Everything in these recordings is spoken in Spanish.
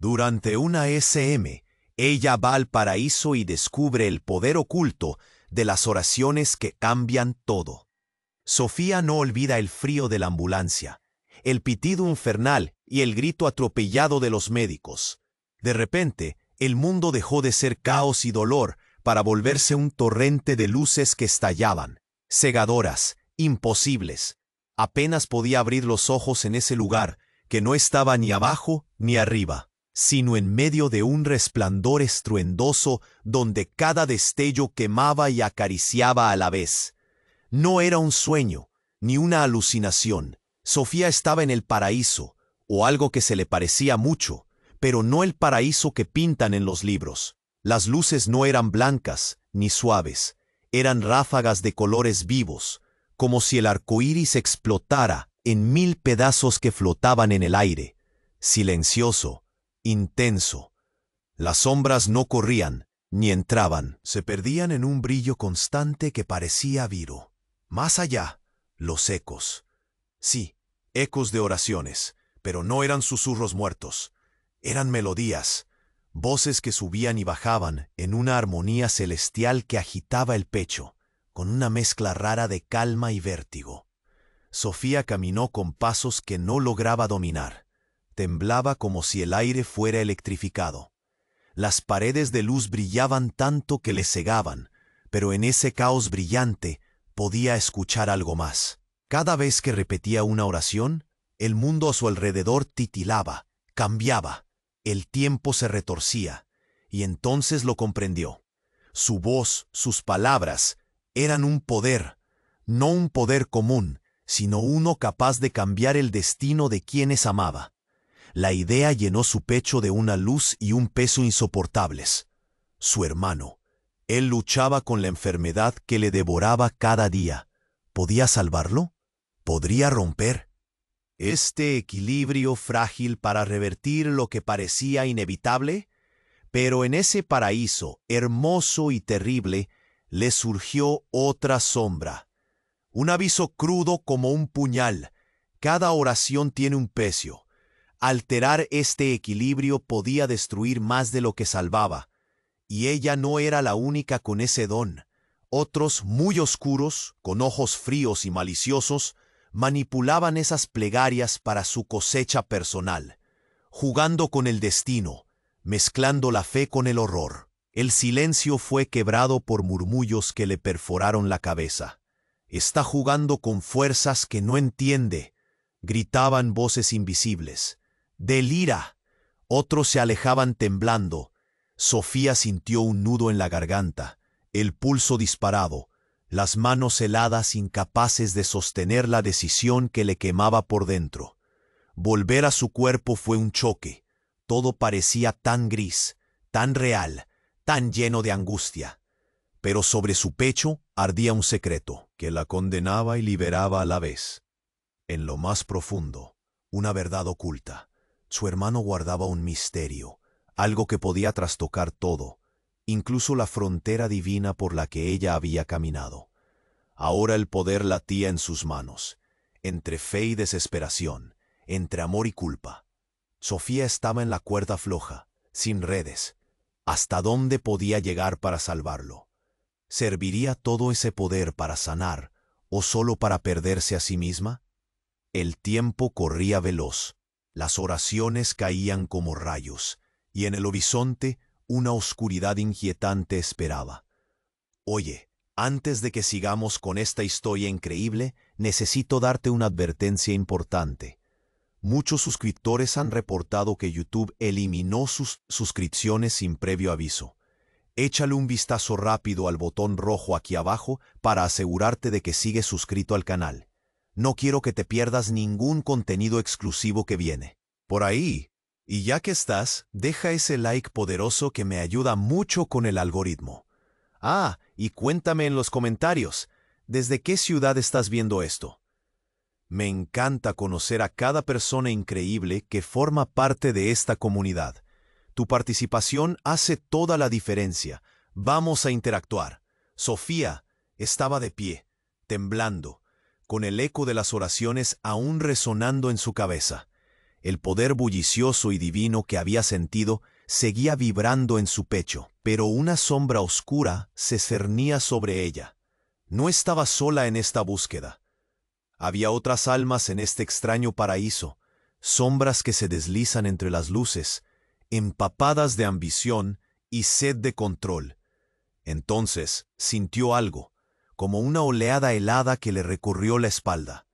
Durante una SM, ella va al paraíso y descubre el poder oculto de las oraciones que cambian todo. Sofía no olvida el frío de la ambulancia, el pitido infernal y el grito atropellado de los médicos. De repente, el mundo dejó de ser caos y dolor para volverse un torrente de luces que estallaban, cegadoras, imposibles. Apenas podía abrir los ojos en ese lugar, que no estaba ni abajo ni arriba, sino en medio de un resplandor estruendoso donde cada destello quemaba y acariciaba a la vez. No era un sueño, ni una alucinación. Sofía estaba en el paraíso, o algo que se le parecía mucho, pero no el paraíso que pintan en los libros. Las luces no eran blancas, ni suaves, eran ráfagas de colores vivos, como si el arco iris explotara en 1000 pedazos que flotaban en el aire, silencioso, intenso. Las sombras no corrían, ni entraban, se perdían en un brillo constante que parecía viro. Más allá, los ecos. Sí, ecos de oraciones, pero no eran susurros muertos. Eran melodías, voces que subían y bajaban en una armonía celestial que agitaba el pecho, con una mezcla rara de calma y vértigo. Sofía caminó con pasos que no lograba dominar. Temblaba como si el aire fuera electrificado. Las paredes de luz brillaban tanto que le cegaban, pero en ese caos brillante podía escuchar algo más. Cada vez que repetía una oración, el mundo a su alrededor titilaba, cambiaba, el tiempo se retorcía, y entonces lo comprendió. Su voz, sus palabras, eran un poder, no un poder común, sino uno capaz de cambiar el destino de quienes amaba. La idea llenó su pecho de una luz y un peso insoportables. Su hermano. Él luchaba con la enfermedad que le devoraba cada día. ¿Podía salvarlo? ¿Podría romper este equilibrio frágil para revertir lo que parecía inevitable? Pero en ese paraíso, hermoso y terrible, le surgió otra sombra. Un aviso crudo como un puñal. Cada oración tiene un peso. Alterar este equilibrio podía destruir más de lo que salvaba. Y ella no era la única con ese don. Otros, muy oscuros, con ojos fríos y maliciosos, manipulaban esas plegarias para su cosecha personal, jugando con el destino, mezclando la fe con el horror. El silencio fue quebrado por murmullos que le perforaron la cabeza. «Está jugando con fuerzas que no entiende», gritaban voces invisibles. «Delira». Otros se alejaban temblando. Sofía sintió un nudo en la garganta, el pulso disparado, las manos heladas incapaces de sostener la decisión que le quemaba por dentro. Volver a su cuerpo fue un choque. Todo parecía tan gris, tan real, tan lleno de angustia. Pero sobre su pecho ardía un secreto que la condenaba y liberaba a la vez. En lo más profundo, una verdad oculta. Su hermano guardaba un misterio, algo que podía trastocar todo, incluso la frontera divina por la que ella había caminado. Ahora el poder latía en sus manos, entre fe y desesperación, entre amor y culpa. Sofía estaba en la cuerda floja, sin redes. ¿Hasta dónde podía llegar para salvarlo? ¿Serviría todo ese poder para sanar o solo para perderse a sí misma? El tiempo corría veloz, las oraciones caían como rayos, y en el horizonte una oscuridad inquietante esperaba. «Oye, antes de que sigamos con esta historia increíble, necesito darte una advertencia importante. Muchos suscriptores han reportado que YouTube eliminó sus suscripciones sin previo aviso. Échale un vistazo rápido al botón rojo aquí abajo para asegurarte de que sigues suscrito al canal. No quiero que te pierdas ningún contenido exclusivo que viene. Por ahí. Y ya que estás, deja ese like poderoso que me ayuda mucho con el algoritmo. Ah, y cuéntame en los comentarios, ¿desde qué ciudad estás viendo esto? Me encanta conocer a cada persona increíble que forma parte de esta comunidad. Tu participación hace toda la diferencia. Vamos a interactuar. Sofía estaba de pie, temblando, con el eco de las oraciones aún resonando en su cabeza. El poder bullicioso y divino que había sentido seguía vibrando en su pecho, pero una sombra oscura se cernía sobre ella. No estaba sola en esta búsqueda. Había otras almas en este extraño paraíso, sombras que se deslizan entre las luces, empapadas de ambición y sed de control. Entonces sintió algo, como una oleada helada que le recorrió la espalda.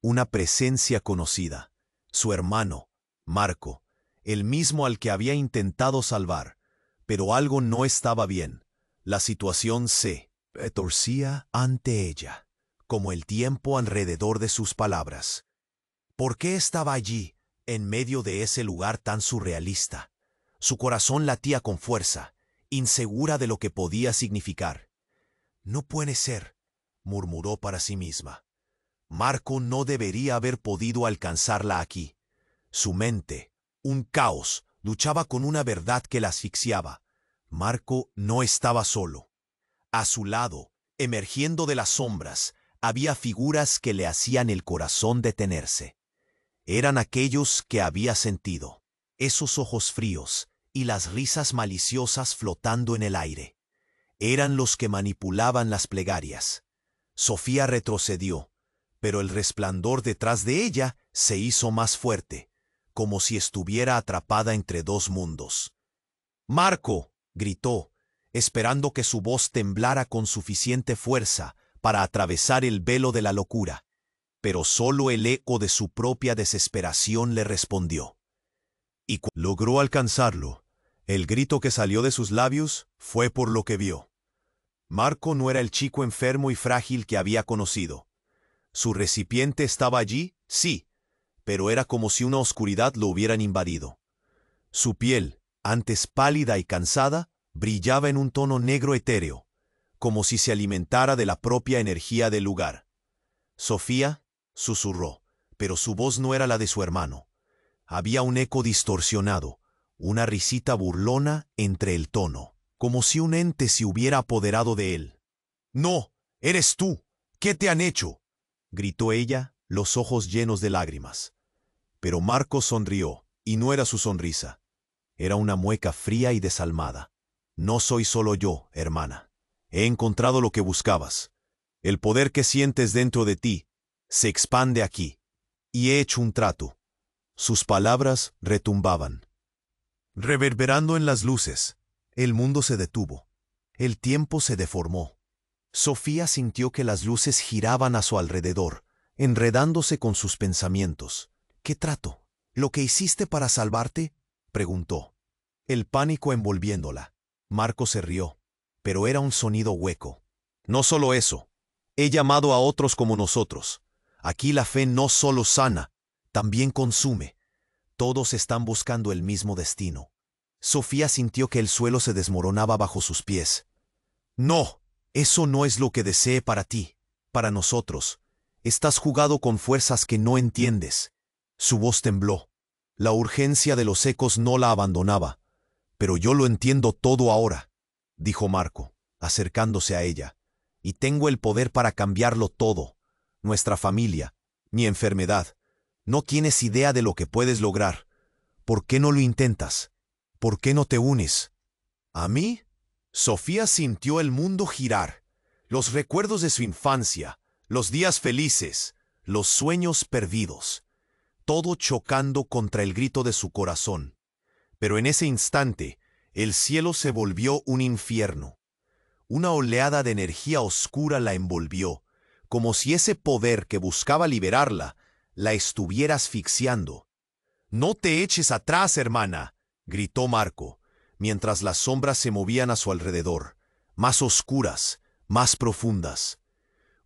Una presencia conocida, su hermano, Marco, el mismo al que había intentado salvar. Pero algo no estaba bien. La situación se retorcía ante ella, como el tiempo alrededor de sus palabras. ¿Por qué estaba allí, en medio de ese lugar tan surrealista? Su corazón latía con fuerza, insegura de lo que podía significar. No puede ser, murmuró para sí misma. Marco no debería haber podido alcanzarla aquí. Su mente, un caos, luchaba con una verdad que la asfixiaba. Marco no estaba solo. A su lado, emergiendo de las sombras, había figuras que le hacían el corazón detenerse. Eran aquellos que había sentido, esos ojos fríos y las risas maliciosas flotando en el aire. Eran los que manipulaban las plegarias. Sofía retrocedió, pero el resplandor detrás de ella se hizo más fuerte, como si estuviera atrapada entre dos mundos. «¡Marco!», gritó, esperando que su voz temblara con suficiente fuerza para atravesar el velo de la locura. Pero solo el eco de su propia desesperación le respondió. Y logró alcanzarlo. El grito que salió de sus labios fue por lo que vio. Marco no era el chico enfermo y frágil que había conocido. Su recipiente estaba allí, sí, pero era como si una oscuridad lo hubieran invadido. Su piel, antes pálida y cansada, brillaba en un tono negro etéreo, como si se alimentara de la propia energía del lugar. Sofía susurró, pero su voz no era la de su hermano. Había un eco distorsionado, una risita burlona entre el tono, como si un ente se hubiera apoderado de él. «¡No! ¡Eres tú! ¿Qué te han hecho?», gritó ella, los ojos llenos de lágrimas. Pero Marco sonrió, y no era su sonrisa. Era una mueca fría y desalmada. «No soy solo yo, hermana. He encontrado lo que buscabas. El poder que sientes dentro de ti se expande aquí. Y he hecho un trato». Sus palabras retumbaban, reverberando en las luces. El mundo se detuvo. El tiempo se deformó. Sofía sintió que las luces giraban a su alrededor, enredándose con sus pensamientos. «¿Qué trato? ¿Lo que hiciste para salvarte?», preguntó. El pánico envolviéndola. Marco se rió, pero era un sonido hueco. «No solo eso. He llamado a otros como nosotros. Aquí la fe no solo sana, también consume. Todos están buscando el mismo destino». Sofía sintió que el suelo se desmoronaba bajo sus pies. «No, eso no es lo que desee para ti, para nosotros. Estás jugando con fuerzas que no entiendes». Su voz tembló. La urgencia de los ecos no la abandonaba. «Pero yo lo entiendo todo ahora», dijo Marco, acercándose a ella. «Y tengo el poder para cambiarlo todo. Nuestra familia, mi enfermedad. No tienes idea de lo que puedes lograr. ¿Por qué no lo intentas? ¿Por qué no te unes?». «¿A mí?». Sofía sintió el mundo girar. Los recuerdos de su infancia, los días felices, los sueños perdidos. Todo chocando contra el grito de su corazón. Pero en ese instante, el cielo se volvió un infierno. Una oleada de energía oscura la envolvió, como si ese poder que buscaba liberarla la estuviera asfixiando. «No te eches atrás, hermana», gritó Marco, mientras las sombras se movían a su alrededor, más oscuras, más profundas.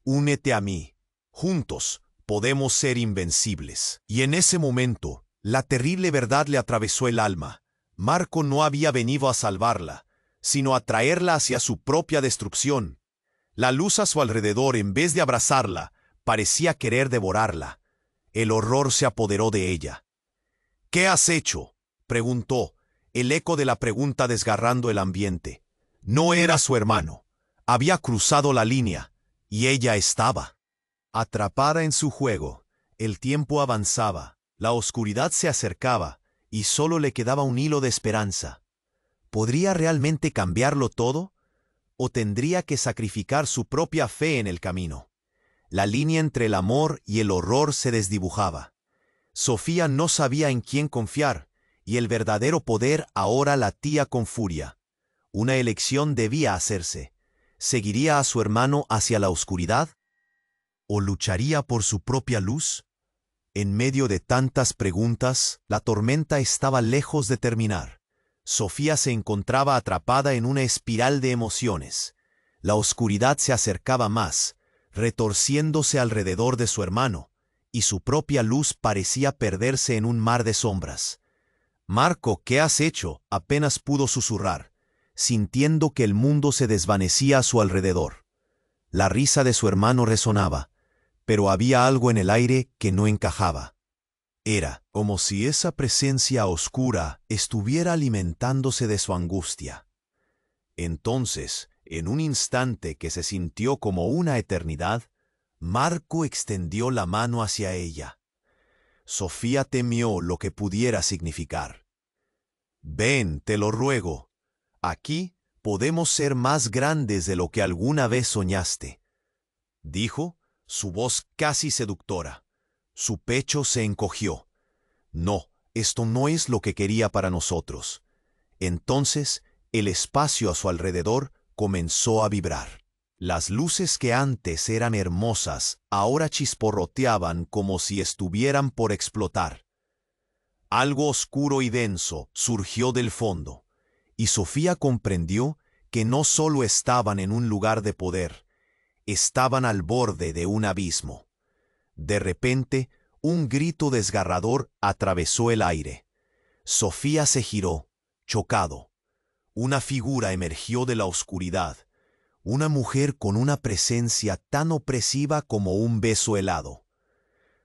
«Únete a mí. Juntos podemos ser invencibles». Y en ese momento, la terrible verdad le atravesó el alma. Marco no había venido a salvarla, sino a traerla hacia su propia destrucción. La luz a su alrededor, en vez de abrazarla, parecía querer devorarla. El horror se apoderó de ella. «¿Qué has hecho?», preguntó, el eco de la pregunta desgarrando el ambiente. No era su hermano. Había cruzado la línea, y ella estaba atrapada en su juego. El tiempo avanzaba, La oscuridad se acercaba, y solo le quedaba un hilo de esperanza. ¿Podría realmente cambiarlo todo? ¿O tendría que sacrificar su propia fe en el camino? La línea entre el amor y el horror se desdibujaba. Sofía no sabía en quién confiar, y el verdadero poder ahora latía con furia. Una elección debía hacerse. ¿Seguiría a su hermano hacia la oscuridad? ¿O lucharía por su propia luz? En medio de tantas preguntas, la tormenta estaba lejos de terminar. Sofía se encontraba atrapada en una espiral de emociones. La oscuridad se acercaba más, retorciéndose alrededor de su hermano, y su propia luz parecía perderse en un mar de sombras. «Marco, ¿qué has hecho?», apenas pudo susurrar, sintiendo que el mundo se desvanecía a su alrededor. La risa de su hermano resonaba, pero había algo en el aire que no encajaba. Era como si esa presencia oscura estuviera alimentándose de su angustia. Entonces, en un instante que se sintió como una eternidad, Marco extendió la mano hacia ella. Sofía temió lo que pudiera significar. «Ven, te lo ruego. Aquí podemos ser más grandes de lo que alguna vez soñaste», dijo, su voz casi seductora. Su pecho se encogió. «No, esto no es lo que quería para nosotros». Entonces, el espacio a su alrededor comenzó a vibrar. Las luces que antes eran hermosas, ahora chisporroteaban como si estuvieran por explotar. Algo oscuro y denso surgió del fondo, y Sofía comprendió que no solo estaban en un lugar de poder, estaban al borde de un abismo. De repente, un grito desgarrador atravesó el aire. Sofía se giró, chocado. Una figura emergió de la oscuridad, una mujer con una presencia tan opresiva como un beso helado.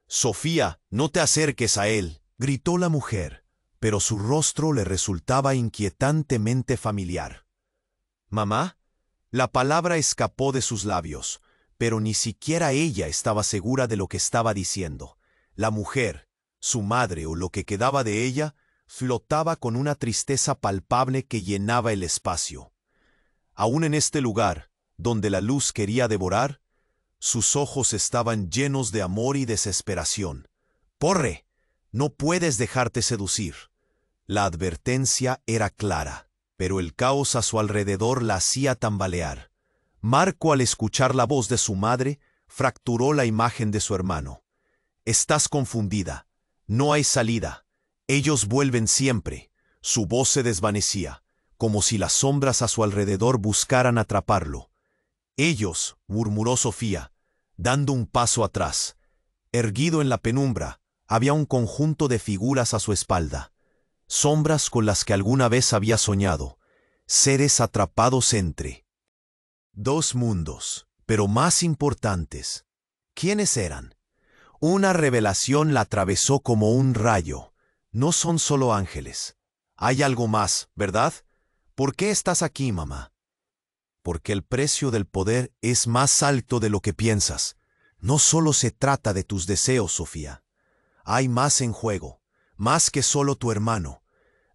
«Sofía, no te acerques a él», gritó la mujer, pero su rostro le resultaba inquietantemente familiar. «¿Mamá?». La palabra escapó de sus labios, pero ni siquiera ella estaba segura de lo que estaba diciendo. La mujer, su madre o lo que quedaba de ella, flotaba con una tristeza palpable que llenaba el espacio. Aún en este lugar, donde la luz quería devorar, sus ojos estaban llenos de amor y desesperación. «¡Corre! No puedes dejarte seducir». La advertencia era clara, pero el caos a su alrededor la hacía tambalear. Marco, al escuchar la voz de su madre, fracturó la imagen de su hermano. «Estás confundida. No hay salida. Ellos vuelven siempre». Su voz se desvanecía, como si las sombras a su alrededor buscaran atraparlo. «Ellos», murmuró Sofía, dando un paso atrás. Erguido en la penumbra, había un conjunto de figuras a su espalda. Sombras con las que alguna vez había soñado. Seres atrapados entre dos mundos, pero más importantes. ¿Quiénes eran? Una revelación la atravesó como un rayo. No son solo ángeles. Hay algo más, ¿verdad? ¿Por qué estás aquí, mamá? Porque el precio del poder es más alto de lo que piensas. No solo se trata de tus deseos, Sofía. Hay más en juego, más que solo tu hermano.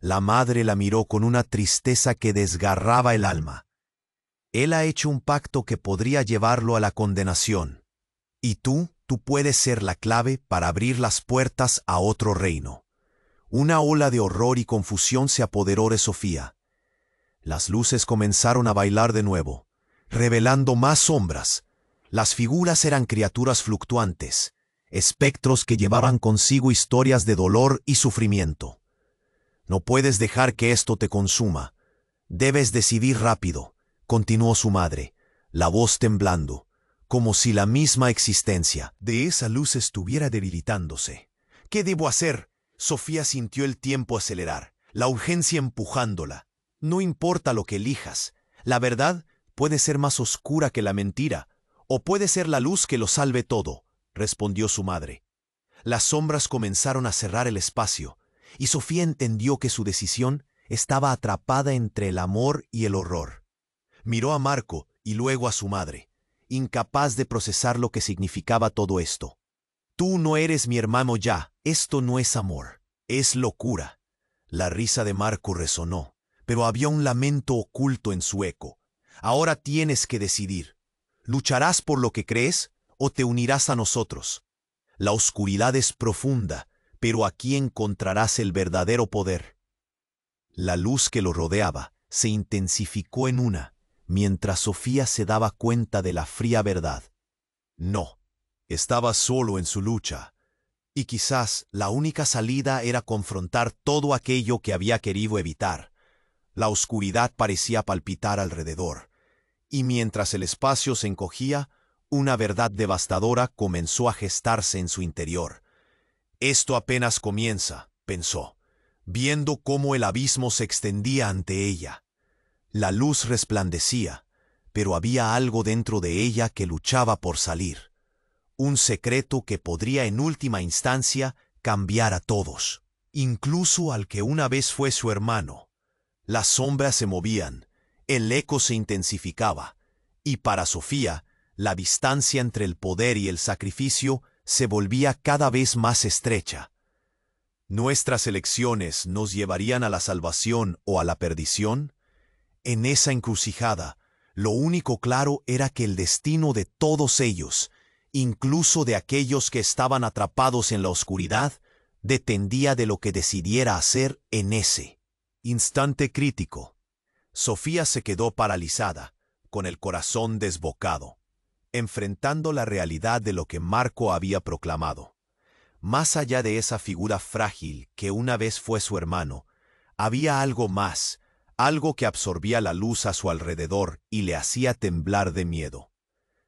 La madre la miró con una tristeza que desgarraba el alma. Él ha hecho un pacto que podría llevarlo a la condenación. Y tú puedes ser la clave para abrir las puertas a otro reino. Una ola de horror y confusión se apoderó de Sofía. Las luces comenzaron a bailar de nuevo, revelando más sombras. Las figuras eran criaturas fluctuantes, espectros que llevaban consigo historias de dolor y sufrimiento. «No puedes dejar que esto te consuma. Debes decidir rápido», continuó su madre, la voz temblando, como si la misma existencia de esa luz estuviera debilitándose. «¿Qué debo hacer?». Sofía sintió el tiempo acelerar, la urgencia empujándola. «No importa lo que elijas. La verdad puede ser más oscura que la mentira, o puede ser la luz que lo salve todo», respondió su madre. Las sombras comenzaron a cerrar el espacio, y Sofía entendió que su decisión estaba atrapada entre el amor y el horror. Miró a Marco y luego a su madre, incapaz de procesar lo que significaba todo esto. «Tú no eres mi hermano ya», Esto no es amor, es locura. La risa de Marco resonó, pero había un lamento oculto en su eco. Ahora tienes que decidir. ¿Lucharás por lo que crees o te unirás a nosotros? La oscuridad es profunda, pero aquí encontrarás el verdadero poder. La luz que lo rodeaba se intensificó en una, mientras Sofía se daba cuenta de la fría verdad. No, estaba solo en su lucha, y quizás la única salida era confrontar todo aquello que había querido evitar. La oscuridad parecía palpitar alrededor, y mientras el espacio se encogía, una verdad devastadora comenzó a gestarse en su interior. Esto apenas comienza, pensó, viendo cómo el abismo se extendía ante ella. La luz resplandecía, pero había algo dentro de ella que luchaba por salir. Un secreto que podría en última instancia cambiar a todos, incluso al que una vez fue su hermano. Las sombras se movían, el eco se intensificaba, y para Sofía, la distancia entre el poder y el sacrificio se volvía cada vez más estrecha. ¿Nuestras elecciones nos llevarían a la salvación o a la perdición? En esa encrucijada, lo único claro era que el destino de todos ellos, incluso de aquellos que estaban atrapados en la oscuridad, dependía de lo que decidiera hacer en ese instante crítico. Sofía se quedó paralizada, con el corazón desbocado, enfrentando la realidad de lo que Marco había proclamado. Más allá de esa figura frágil que una vez fue su hermano, había algo más, algo que absorbía la luz a su alrededor y le hacía temblar de miedo.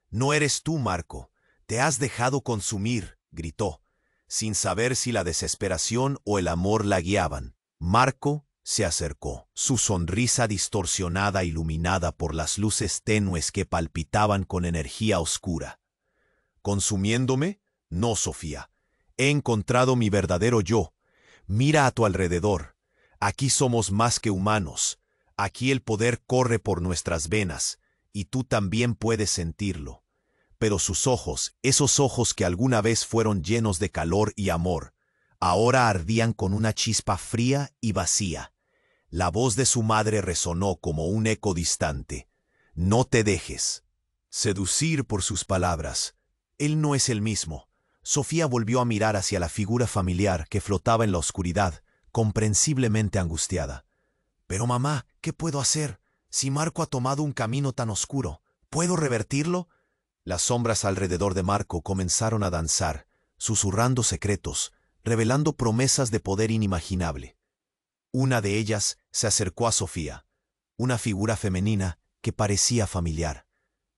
«No eres tú, Marco, te has dejado consumir», gritó, sin saber si la desesperación o el amor la guiaban. Marco se acercó, su sonrisa distorsionada iluminada por las luces tenues que palpitaban con energía oscura. «¿Consumiéndome? No, Sofía. He encontrado mi verdadero yo. Mira a tu alrededor. Aquí somos más que humanos. Aquí el poder corre por nuestras venas, y tú también puedes sentirlo». Pero sus ojos, esos ojos que alguna vez fueron llenos de calor y amor, ahora ardían con una chispa fría y vacía. La voz de su madre resonó como un eco distante. «No te dejes seducir por sus palabras. Él no es el mismo». Sofía volvió a mirar hacia la figura familiar que flotaba en la oscuridad, comprensiblemente angustiada. «Pero mamá, ¿qué puedo hacer? Si Marco ha tomado un camino tan oscuro, ¿puedo revertirlo?» Las sombras alrededor de Marco comenzaron a danzar, susurrando secretos, revelando promesas de poder inimaginable. Una de ellas se acercó a Sofía, una figura femenina que parecía familiar.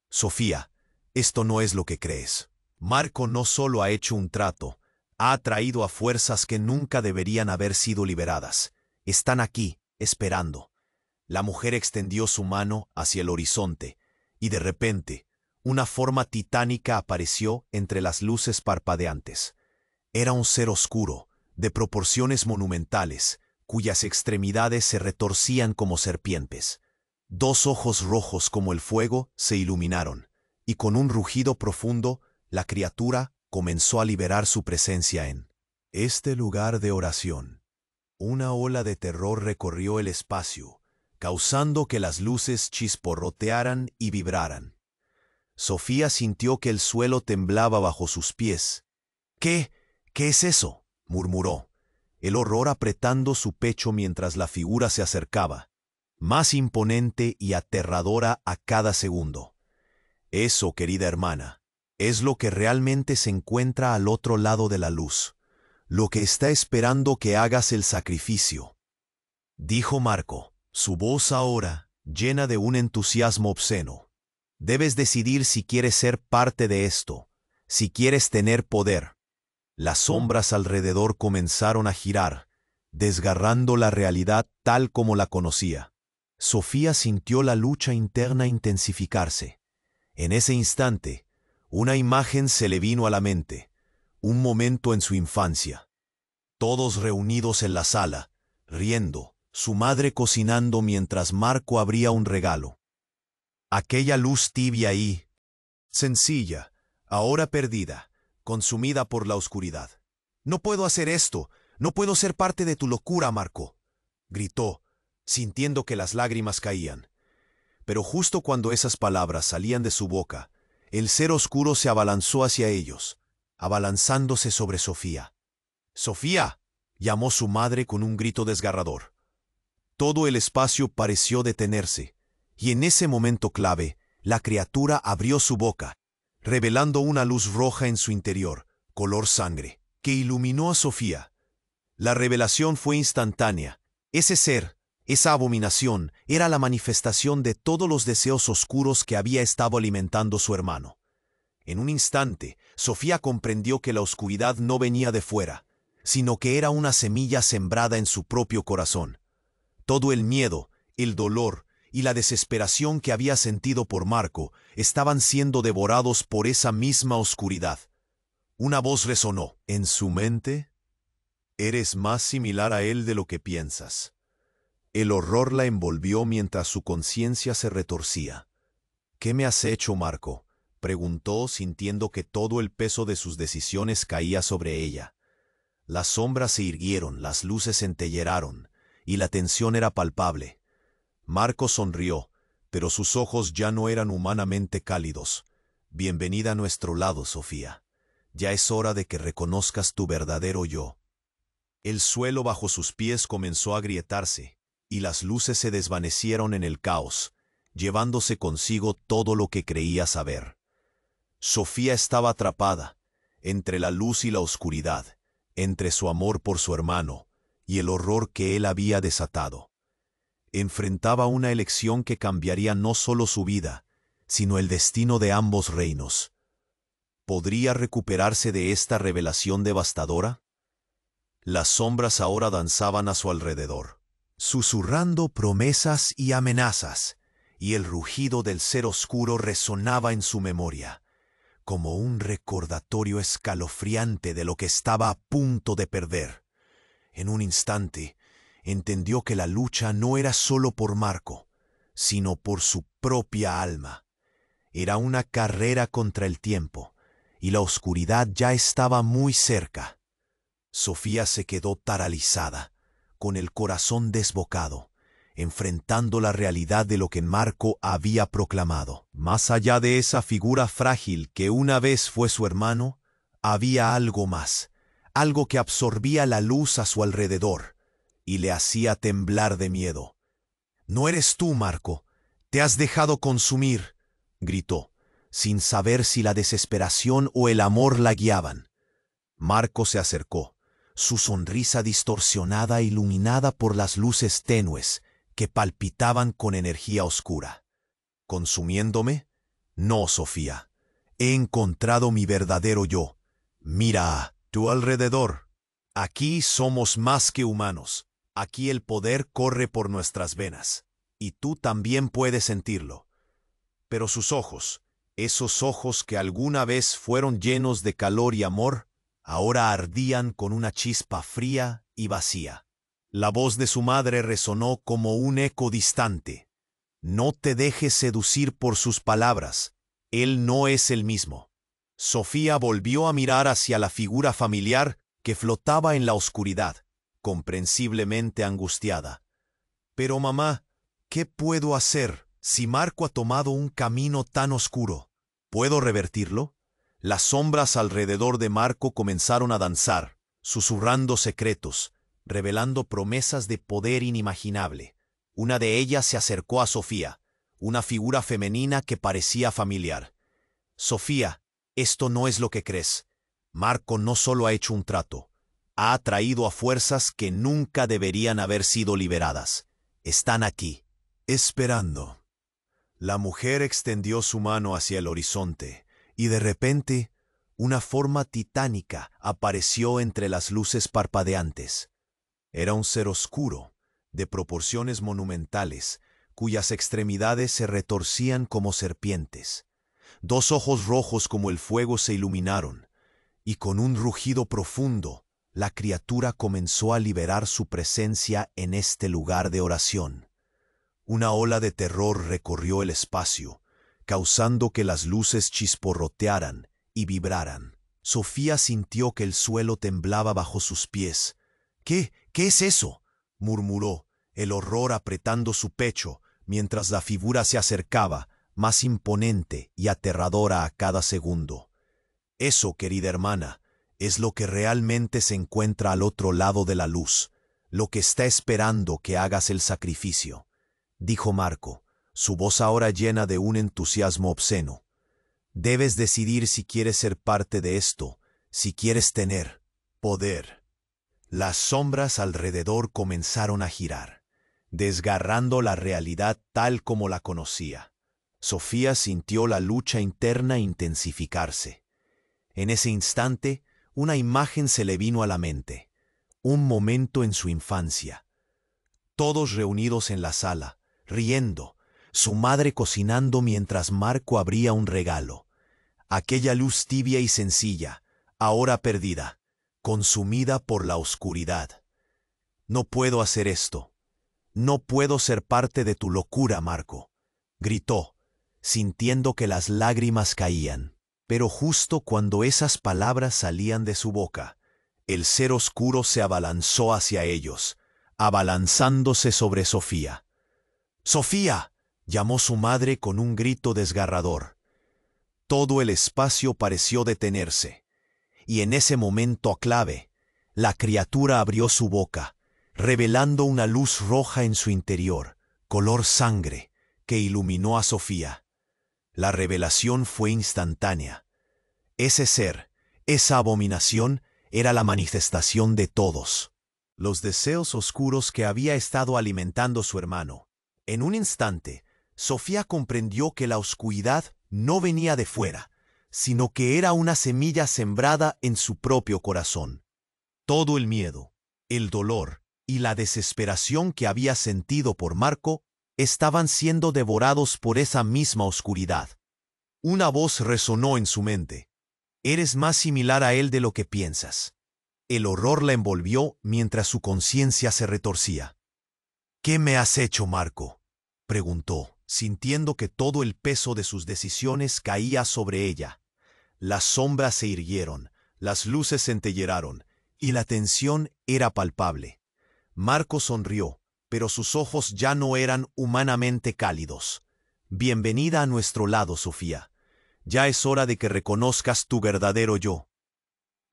«Sofía, esto no es lo que crees. Marco no solo ha hecho un trato, ha atraído a fuerzas que nunca deberían haber sido liberadas. Están aquí, esperando». La mujer extendió su mano hacia el horizonte, y de repente, una forma titánica apareció entre las luces parpadeantes. Era un ser oscuro, de proporciones monumentales, cuyas extremidades se retorcían como serpientes. Dos ojos rojos como el fuego se iluminaron, y con un rugido profundo, la criatura comenzó a liberar su presencia en este lugar de oración. Una ola de terror recorrió el espacio, causando que las luces chisporrotearan y vibraran. Sofía sintió que el suelo temblaba bajo sus pies. «¿Qué? ¿Qué es eso?», murmuró, el horror apretando su pecho mientras la figura se acercaba, más imponente y aterradora a cada segundo. «Eso, querida hermana, es lo que realmente se encuentra al otro lado de la luz, lo que está esperando que hagas el sacrificio», dijo Marco, su voz ahora llena de un entusiasmo obsceno. «Debes decidir si quieres ser parte de esto, si quieres tener poder». Las sombras alrededor comenzaron a girar, desgarrando la realidad tal como la conocía. Sofía sintió la lucha interna intensificarse. En ese instante, una imagen se le vino a la mente, un momento en su infancia. Todos reunidos en la sala, riendo, su madre cocinando mientras Marco abría un regalo. Aquella luz tibia y sencilla, ahora perdida, consumida por la oscuridad. No puedo hacer esto. No puedo ser parte de tu locura, Marco, gritó, sintiendo que las lágrimas caían. Pero justo cuando esas palabras salían de su boca, el ser oscuro se abalanzó hacia ellos, abalanzándose sobre Sofía. ¡Sofía!, llamó su madre con un grito desgarrador. Todo el espacio pareció detenerse, y en ese momento clave, la criatura abrió su boca, revelando una luz roja en su interior, color sangre, que iluminó a Sofía. La revelación fue instantánea. Ese ser, esa abominación, era la manifestación de todos los deseos oscuros que había estado alimentando su hermano. En un instante, Sofía comprendió que la oscuridad no venía de fuera, sino que era una semilla sembrada en su propio corazón. Todo el miedo, el dolor y la desesperación que había sentido por Marco estaban siendo devorados por esa misma oscuridad. Una voz resonó en su mente. Eres más similar a él de lo que piensas. El horror la envolvió mientras su conciencia se retorcía. ¿Qué me has hecho, Marco?, preguntó, sintiendo que todo el peso de sus decisiones caía sobre ella. Las sombras se irguieron, las luces centellearon, y la tensión era palpable. Marco sonrió, pero sus ojos ya no eran humanamente cálidos. Bienvenida a nuestro lado, Sofía. Ya es hora de que reconozcas tu verdadero yo. El suelo bajo sus pies comenzó a agrietarse, y las luces se desvanecieron en el caos, llevándose consigo todo lo que creía saber. Sofía estaba atrapada, entre la luz y la oscuridad, entre su amor por su hermano y el horror que él había desatado. Enfrentaba una elección que cambiaría no solo su vida, sino el destino de ambos reinos. ¿Podría recuperarse de esta revelación devastadora? Las sombras ahora danzaban a su alrededor, susurrando promesas y amenazas, y el rugido del ser oscuro resonaba en su memoria, como un recordatorio escalofriante de lo que estaba a punto de perder. En un instante, entendió que la lucha no era solo por Marco, sino por su propia alma. Era una carrera contra el tiempo, y la oscuridad ya estaba muy cerca. Sofía se quedó paralizada, con el corazón desbocado, enfrentando la realidad de lo que Marco había proclamado. Más allá de esa figura frágil que una vez fue su hermano, había algo más, algo que absorbía la luz a su alrededor y le hacía temblar de miedo. «No eres tú, Marco. Te has dejado consumir», gritó, sin saber si la desesperación o el amor la guiaban. Marco se acercó, su sonrisa distorsionada e iluminada por las luces tenues que palpitaban con energía oscura. ¿Consumiéndome? No, Sofía. He encontrado mi verdadero yo. Mira a tu alrededor. Aquí somos más que humanos. Aquí el poder corre por nuestras venas. Y tú también puedes sentirlo. Pero sus ojos, esos ojos que alguna vez fueron llenos de calor y amor, ahora ardían con una chispa fría y vacía. La voz de su madre resonó como un eco distante. No te dejes seducir por sus palabras. Él no es el mismo. Sofía volvió a mirar hacia la figura familiar que flotaba en la oscuridad, comprensiblemente angustiada. Pero mamá, ¿qué puedo hacer si Marco ha tomado un camino tan oscuro? ¿Puedo revertirlo? Las sombras alrededor de Marco comenzaron a danzar, susurrando secretos, revelando promesas de poder inimaginable. Una de ellas se acercó a Sofía, una figura femenina que parecía familiar. «Sofía, esto no es lo que crees. Marco no solo ha hecho un trato, ha atraído a fuerzas que nunca deberían haber sido liberadas. Están aquí, esperando». La mujer extendió su mano hacia el horizonte, y de repente, una forma titánica apareció entre las luces parpadeantes. Era un ser oscuro, de proporciones monumentales, cuyas extremidades se retorcían como serpientes. Dos ojos rojos como el fuego se iluminaron, y con un rugido profundo, la criatura comenzó a liberar su presencia en este lugar de oración. Una ola de terror recorrió el espacio, causando que las luces chisporrotearan y vibraran. Sofía sintió que el suelo temblaba bajo sus pies. ¿Qué es eso?», murmuró, el horror apretando su pecho, mientras la figura se acercaba, más imponente y aterradora a cada segundo. «Eso, querida hermana, es lo que realmente se encuentra al otro lado de la luz, lo que está esperando que hagas el sacrificio», dijo Marco, su voz ahora llena de un entusiasmo obsceno. «Debes decidir si quieres ser parte de esto, si quieres tener poder». Las sombras alrededor comenzaron a girar, desgarrando la realidad tal como la conocía. Sofía sintió la lucha interna intensificarse. En ese instante, una imagen se le vino a la mente, un momento en su infancia. Todos reunidos en la sala, riendo, su madre cocinando mientras Marco abría un regalo. Aquella luz tibia y sencilla, ahora perdida, consumida por la oscuridad. «No puedo hacer esto. No puedo ser parte de tu locura, Marco», gritó, sintiendo que las lágrimas caían. Pero justo cuando esas palabras salían de su boca, el ser oscuro se abalanzó hacia ellos, abalanzándose sobre Sofía. «¡Sofía!», llamó su madre con un grito desgarrador. Todo el espacio pareció detenerse, y en ese momento clave, la criatura abrió su boca, revelando una luz roja en su interior, color sangre, que iluminó a Sofía. La revelación fue instantánea. Ese ser, esa abominación, era la manifestación de todos los deseos oscuros que había estado alimentando su hermano. En un instante, Sofía comprendió que la oscuridad no venía de fuera, sino que era una semilla sembrada en su propio corazón. Todo el miedo, el dolor y la desesperación que había sentido por Marco estaban siendo devorados por esa misma oscuridad. Una voz resonó en su mente. «Eres más similar a él de lo que piensas». El horror la envolvió mientras su conciencia se retorcía. «¿Qué me has hecho, Marco?», preguntó, sintiendo que todo el peso de sus decisiones caía sobre ella. Las sombras se irguieron, las luces centellearon, y la tensión era palpable. Marco sonrió, pero sus ojos ya no eran humanamente cálidos. «Bienvenida a nuestro lado, Sofía. Ya es hora de que reconozcas tu verdadero yo».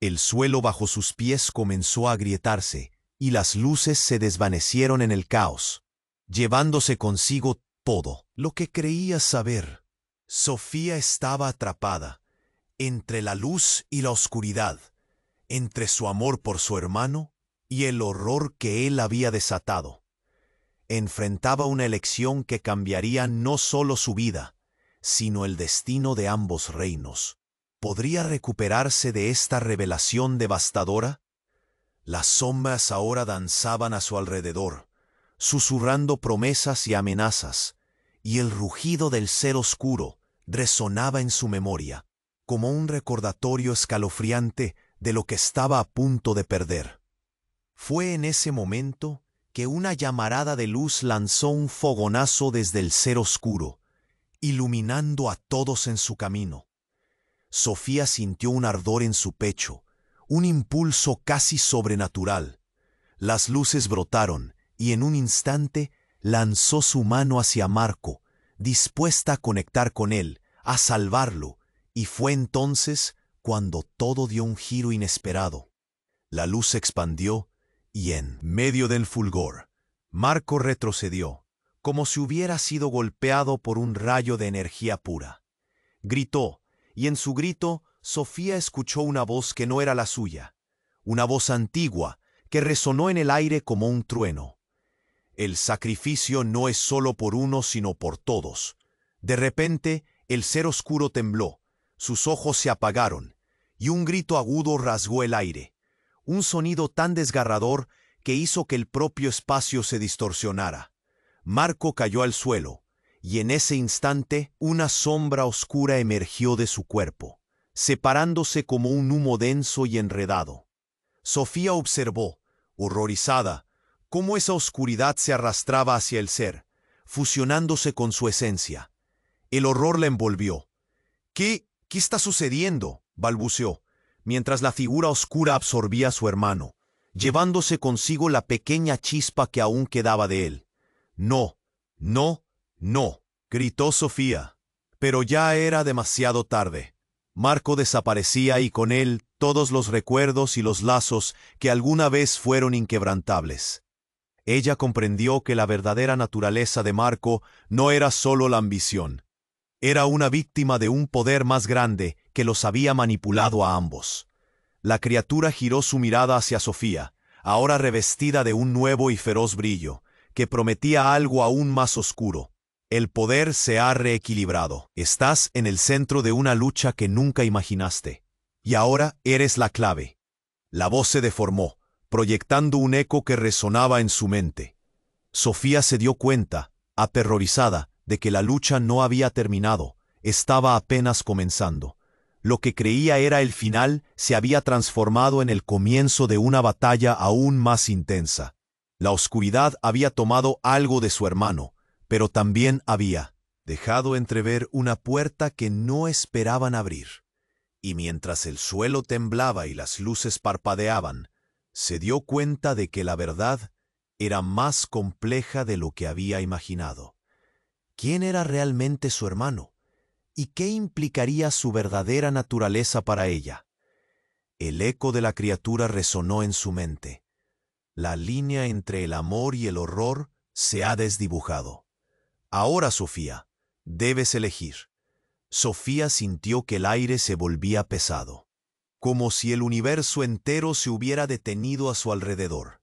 El suelo bajo sus pies comenzó a agrietarse, y las luces se desvanecieron en el caos, llevándose consigo todo lo que creía saber. Sofía estaba atrapada entre la luz y la oscuridad, entre su amor por su hermano y el horror que él había desatado. Enfrentaba una elección que cambiaría no solo su vida, sino el destino de ambos reinos. ¿Podría recuperarse de esta revelación devastadora? Las sombras ahora danzaban a su alrededor, susurrando promesas y amenazas, y el rugido del ser oscuro resonaba en su memoria, como un recordatorio escalofriante de lo que estaba a punto de perder. Fue en ese momento que una llamarada de luz lanzó un fogonazo desde el ser oscuro, iluminando a todos en su camino. Sofía sintió un ardor en su pecho, un impulso casi sobrenatural. Las luces brotaron y en un instante lanzó su mano hacia Marco, dispuesta a conectar con él, a salvarlo, y fue entonces cuando todo dio un giro inesperado. La luz se expandió y en medio del fulgor, Marco retrocedió, como si hubiera sido golpeado por un rayo de energía pura. Gritó, y en su grito Sofía escuchó una voz que no era la suya, una voz antigua que resonó en el aire como un trueno. «El sacrificio no es solo por uno, sino por todos». De repente, el ser oscuro tembló, sus ojos se apagaron, y un grito agudo rasgó el aire, un sonido tan desgarrador que hizo que el propio espacio se distorsionara. Marco cayó al suelo, y en ese instante una sombra oscura emergió de su cuerpo, separándose como un humo denso y enredado. Sofía observó, horrorizada, cómo esa oscuridad se arrastraba hacia el ser, fusionándose con su esencia. El horror la envolvió. ¿Qué está sucediendo?», balbuceó, mientras la figura oscura absorbía a su hermano, llevándose consigo la pequeña chispa que aún quedaba de él. «No, no, no», gritó Sofía. Pero ya era demasiado tarde. Marco desaparecía y con él todos los recuerdos y los lazos que alguna vez fueron inquebrantables. Ella comprendió que la verdadera naturaleza de Marco no era solo la ambición. Era una víctima de un poder más grande que los había manipulado a ambos. La criatura giró su mirada hacia Sofía, ahora revestida de un nuevo y feroz brillo, que prometía algo aún más oscuro. El poder se ha reequilibrado. Estás en el centro de una lucha que nunca imaginaste. Y ahora eres la clave. La voz se deformó, proyectando un eco que resonaba en su mente. Sofía se dio cuenta, aterrorizada, de que la lucha no había terminado, estaba apenas comenzando. Lo que creía era el final se había transformado en el comienzo de una batalla aún más intensa. La oscuridad había tomado algo de su hermano, pero también había dejado entrever una puerta que no esperaban abrir. Y mientras el suelo temblaba y las luces parpadeaban, se dio cuenta de que la verdad era más compleja de lo que había imaginado. ¿Quién era realmente su hermano? ¿Y qué implicaría su verdadera naturaleza para ella? El eco de la criatura resonó en su mente. La línea entre el amor y el horror se ha desdibujado. Ahora, Sofía, debes elegir. Sofía sintió que el aire se volvía pesado, como si el universo entero se hubiera detenido a su alrededor.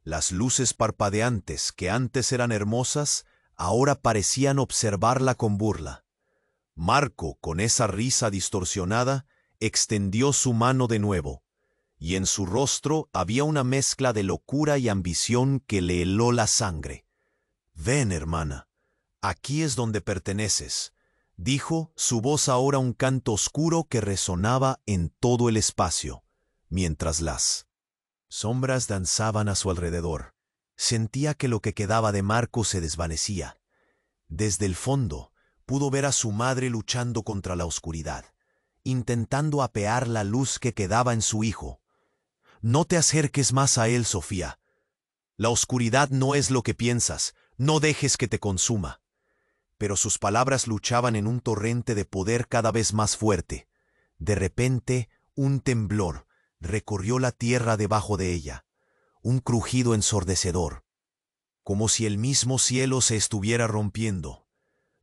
Las luces parpadeantes, que antes eran hermosas, ahora parecían observarla con burla. Marco, con esa risa distorsionada, extendió su mano de nuevo, y en su rostro había una mezcla de locura y ambición que le heló la sangre. «Ven, hermana, aquí es donde perteneces», dijo, su voz ahora un canto oscuro que resonaba en todo el espacio, mientras las sombras danzaban a su alrededor. Sentía que lo que quedaba de Marco se desvanecía. Desde el fondo, pudo ver a su madre luchando contra la oscuridad, intentando apear la luz que quedaba en su hijo. «No te acerques más a él, Sofía. La oscuridad no es lo que piensas, no dejes que te consuma». Pero sus palabras luchaban en un torrente de poder cada vez más fuerte. De repente, un temblor recorrió la tierra debajo de ella, un crujido ensordecedor, como si el mismo cielo se estuviera rompiendo.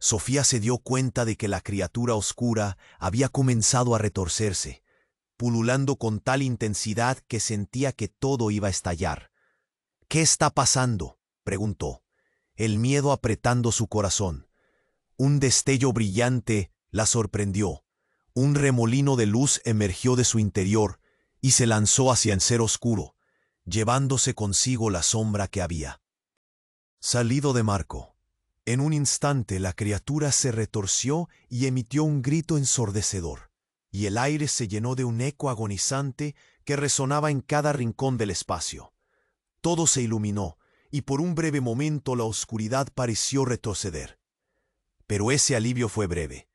Sofía se dio cuenta de que la criatura oscura había comenzado a retorcerse, pululando con tal intensidad que sentía que todo iba a estallar. «¿Qué está pasando?», preguntó, el miedo apretando su corazón. Un destello brillante la sorprendió. Un remolino de luz emergió de su interior y se lanzó hacia el ser oscuro, llevándose consigo la sombra que había salido de Marco. En un instante la criatura se retorció y emitió un grito ensordecedor, y el aire se llenó de un eco agonizante que resonaba en cada rincón del espacio. Todo se iluminó, y por un breve momento la oscuridad pareció retroceder. Pero ese alivio fue breve.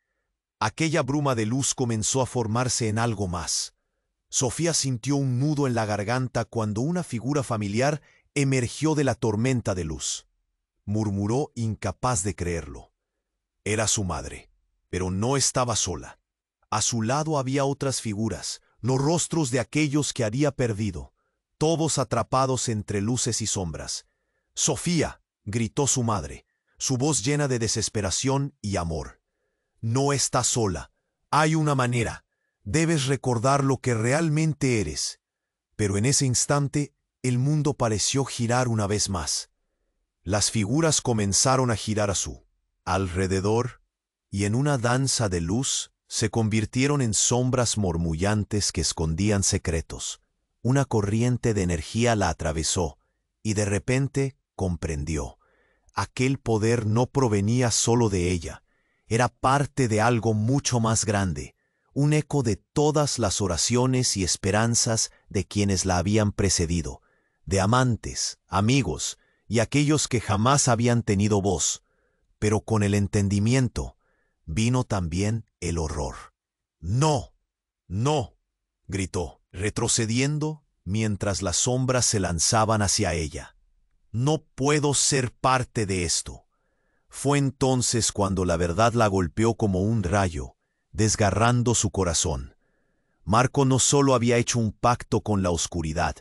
Aquella bruma de luz comenzó a formarse en algo más. Sofía sintió un nudo en la garganta cuando una figura familiar emergió de la tormenta de luz. Murmuró, incapaz de creerlo. Era su madre, pero no estaba sola. A su lado había otras figuras, los rostros de aquellos que había perdido, todos atrapados entre luces y sombras. «Sofía», gritó su madre, su voz llena de desesperación y amor. «No estás sola. Hay una manera. Debes recordar lo que realmente eres». Pero en ese instante, el mundo pareció girar una vez más. Las figuras comenzaron a girar a su alrededor, y en una danza de luz se convirtieron en sombras murmullantes que escondían secretos. Una corriente de energía la atravesó, y de repente comprendió. Aquel poder no provenía solo de ella, era parte de algo mucho más grande, un eco de todas las oraciones y esperanzas de quienes la habían precedido, de amantes, amigos y aquellos que jamás habían tenido voz. Pero con el entendimiento vino también el horror. «No, no, gritó, retrocediendo mientras las sombras se lanzaban hacia ella. No puedo ser parte de esto. Fue entonces cuando la verdad la golpeó como un rayo, desgarrando su corazón. Marco no solo había hecho un pacto con la oscuridad,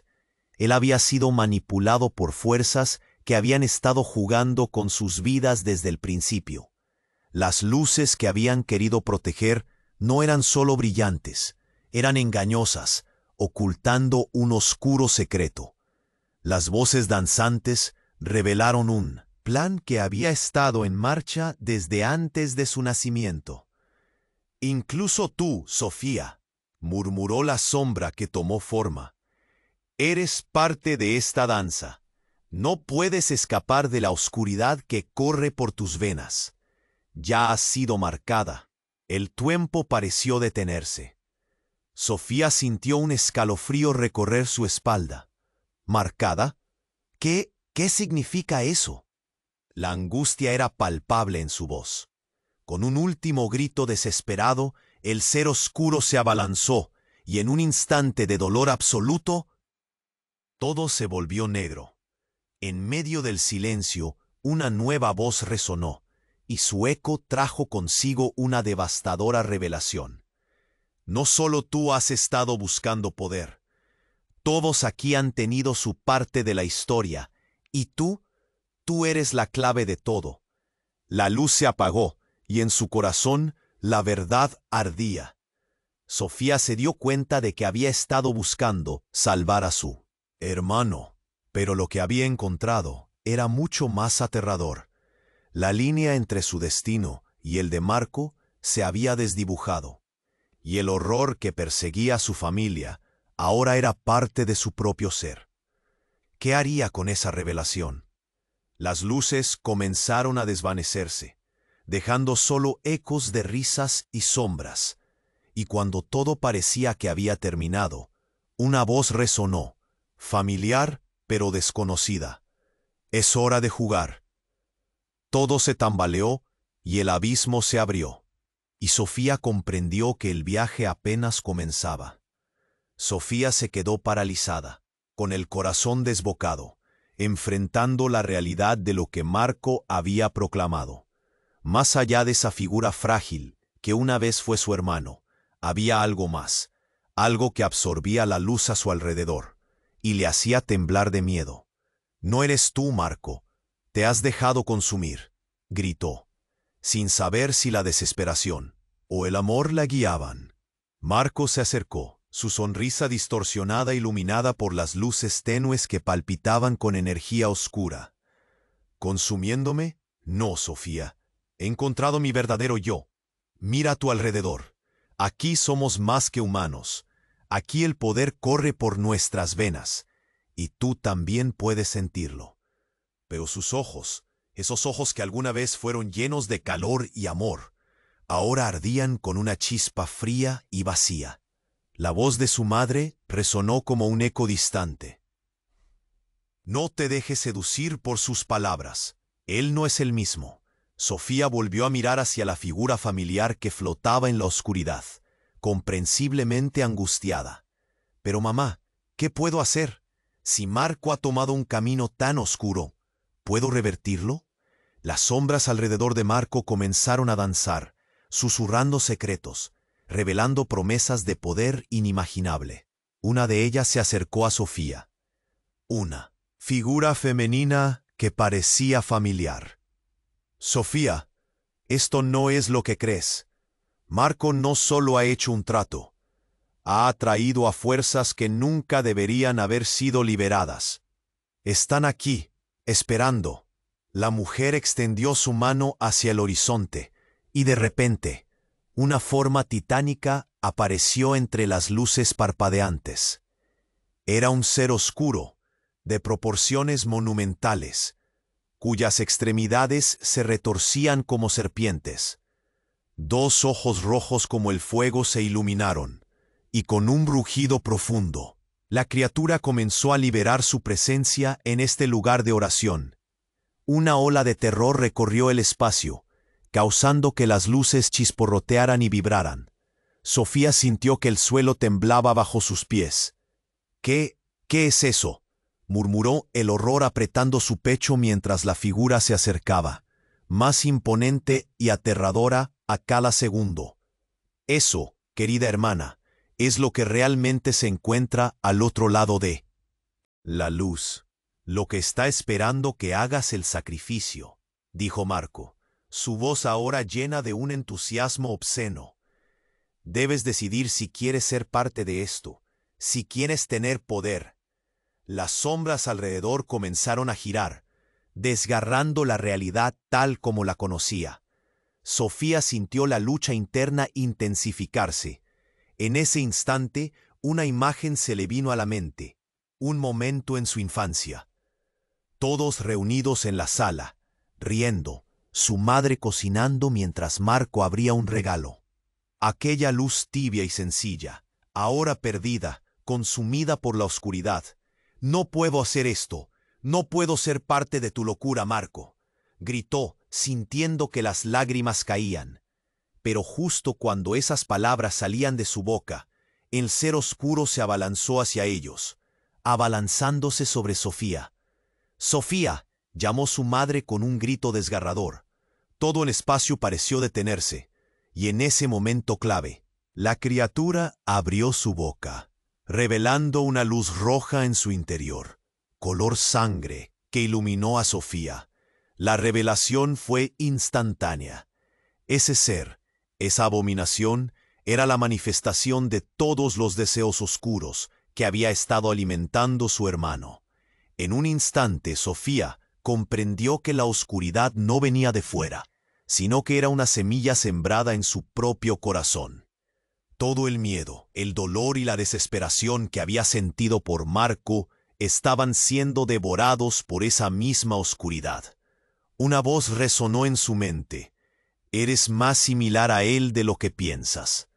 él había sido manipulado por fuerzas que habían estado jugando con sus vidas desde el principio. Las luces que habían querido proteger no eran solo brillantes, eran engañosas, ocultando un oscuro secreto. Las voces danzantes revelaron un plan que había estado en marcha desde antes de su nacimiento. «Incluso tú, Sofía», murmuró la sombra que tomó forma, «eres parte de esta danza. No puedes escapar de la oscuridad que corre por tus venas. Ya has sido marcada». El tiempo pareció detenerse. Sofía sintió un escalofrío recorrer su espalda. ¿Marcada? ¿Qué significa eso? La angustia era palpable en su voz. Con un último grito desesperado, el ser oscuro se abalanzó, y en un instante de dolor absoluto, todo se volvió negro. En medio del silencio, una nueva voz resonó, y su eco trajo consigo una devastadora revelación. No solo tú has estado buscando poder. Todos aquí han tenido su parte de la historia, y tú eres la clave de todo. La luz se apagó, y en su corazón la verdad ardía. Sofía se dio cuenta de que había estado buscando salvar a su hermano, pero lo que había encontrado era mucho más aterrador. La línea entre su destino y el de Marco se había desdibujado, y el horror que perseguía a su familia ahora era parte de su propio ser. ¿Qué haría con esa revelación? Las luces comenzaron a desvanecerse, dejando solo ecos de risas y sombras, y cuando todo parecía que había terminado, una voz resonó, familiar pero desconocida. «Es hora de jugar». Todo se tambaleó y el abismo se abrió, y Sofía comprendió que el viaje apenas comenzaba. Sofía se quedó paralizada, con el corazón desbocado, enfrentando la realidad de lo que Marco había proclamado. Más allá de esa figura frágil que una vez fue su hermano, había algo más, algo que absorbía la luz a su alrededor, y le hacía temblar de miedo. «No eres tú, Marco. Te has dejado consumir», gritó, sin saber si la desesperación o el amor la guiaban. Marco se acercó, su sonrisa distorsionada iluminada por las luces tenues que palpitaban con energía oscura. «¿Consumiéndome? No, Sofía. He encontrado mi verdadero yo. Mira a tu alrededor. Aquí somos más que humanos. Aquí el poder corre por nuestras venas, y tú también puedes sentirlo». Pero sus ojos, esos ojos que alguna vez fueron llenos de calor y amor, ahora ardían con una chispa fría y vacía. La voz de su madre resonó como un eco distante. «No te dejes seducir por sus palabras. Él no es el mismo». Sofía volvió a mirar hacia la figura familiar que flotaba en la oscuridad, comprensiblemente angustiada. «Pero mamá, ¿qué puedo hacer? Si Marco ha tomado un camino tan oscuro, ¿puedo revertirlo?» Las sombras alrededor de Marco comenzaron a danzar, susurrando secretos, revelando promesas de poder inimaginable. Una de ellas se acercó a Sofía. Una figura femenina que parecía familiar. «Sofía, esto no es lo que crees. Marco no solo ha hecho un trato, ha atraído a fuerzas que nunca deberían haber sido liberadas. Están aquí, esperando». La mujer extendió su mano hacia el horizonte, y de repente, una forma titánica apareció entre las luces parpadeantes. Era un ser oscuro, de proporciones monumentales, cuyas extremidades se retorcían como serpientes. Dos ojos rojos como el fuego se iluminaron, y con un rugido profundo, la criatura comenzó a liberar su presencia en este lugar de oración. Una ola de terror recorrió el espacio, causando que las luces chisporrotearan y vibraran. Sofía sintió que el suelo temblaba bajo sus pies. ¿Qué es eso?, murmuró, el horror apretando su pecho mientras la figura se acercaba, más imponente y aterradora a cada segundo. Eso, querida hermana, es lo que realmente se encuentra al otro lado de la luz. Lo que está esperando que hagas el sacrificio, dijo Marco, su voz ahora llena de un entusiasmo obsceno. Debes decidir si quieres ser parte de esto, si quieres tener poder. Las sombras alrededor comenzaron a girar, desgarrando la realidad tal como la conocía. Sofía sintió la lucha interna intensificarse. En ese instante, una imagen se le vino a la mente, un momento en su infancia. Todos reunidos en la sala, riendo, su madre cocinando mientras Marco abría un regalo. Aquella luz tibia y sencilla, ahora perdida, consumida por la oscuridad. «No puedo hacer esto, no puedo ser parte de tu locura, Marco», gritó, sintiendo que las lágrimas caían. Pero justo cuando esas palabras salían de su boca, el ser oscuro se abalanzó hacia ellos, abalanzándose sobre Sofía. «¡Sofía!», llamó su madre con un grito desgarrador. Todo el espacio pareció detenerse, y en ese momento clave, la criatura abrió su boca, revelando una luz roja en su interior, color sangre, que iluminó a Sofía. La revelación fue instantánea. Ese ser, esa abominación, era la manifestación de todos los deseos oscuros que había estado alimentando su hermano. En un instante, Sofía comprendió que la oscuridad no venía de fuera, sino que era una semilla sembrada en su propio corazón. Todo el miedo, el dolor y la desesperación que había sentido por Marco estaban siendo devorados por esa misma oscuridad. Una voz resonó en su mente. «Eres más similar a él de lo que piensas».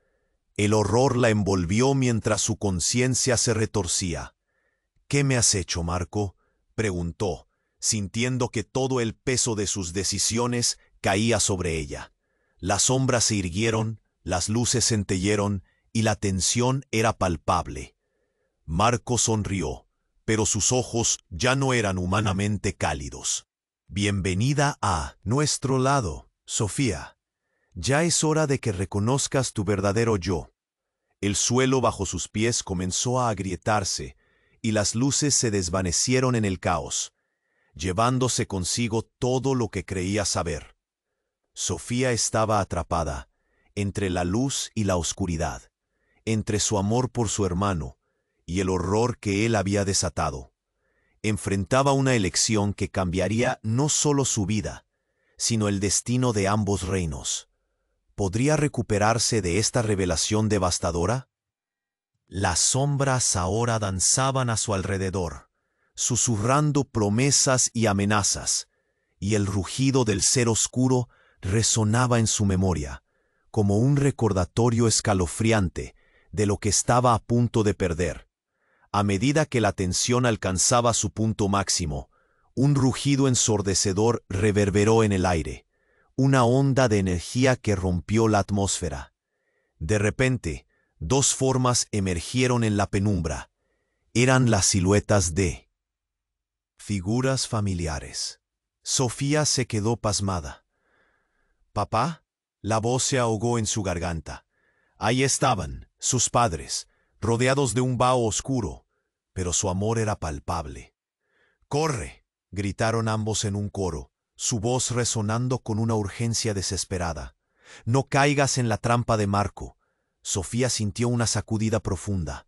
El horror la envolvió mientras su conciencia se retorcía. «¿Qué me has hecho, Marco?», preguntó, sintiendo que todo el peso de sus decisiones caía sobre ella. Las sombras se irguieron, las luces centellearon y la tensión era palpable. Marco sonrió, pero sus ojos ya no eran humanamente cálidos. «Bienvenida a nuestro lado, Sofía. Ya es hora de que reconozcas tu verdadero yo». El suelo bajo sus pies comenzó a agrietarse y las luces se desvanecieron en el caos, llevándose consigo todo lo que creía saber. Sofía estaba atrapada entre la luz y la oscuridad, entre su amor por su hermano y el horror que él había desatado. Enfrentaba una elección que cambiaría no solo su vida, sino el destino de ambos reinos. ¿Podría recuperarse de esta revelación devastadora? Las sombras ahora danzaban a su alrededor, susurrando promesas y amenazas, y el rugido del ser oscuro resonaba en su memoria, como un recordatorio escalofriante de lo que estaba a punto de perder. A medida que la tensión alcanzaba su punto máximo, un rugido ensordecedor reverberó en el aire, una onda de energía que rompió la atmósfera. De repente, dos formas emergieron en la penumbra. Eran las siluetas de figuras familiares. Sofía se quedó pasmada. «¿Papá?», la voz se ahogó en su garganta. Ahí estaban, sus padres, rodeados de un vaho oscuro, pero su amor era palpable. «¡Corre!», gritaron ambos en un coro, su voz resonando con una urgencia desesperada. «No caigas en la trampa de Marco». Sofía sintió una sacudida profunda.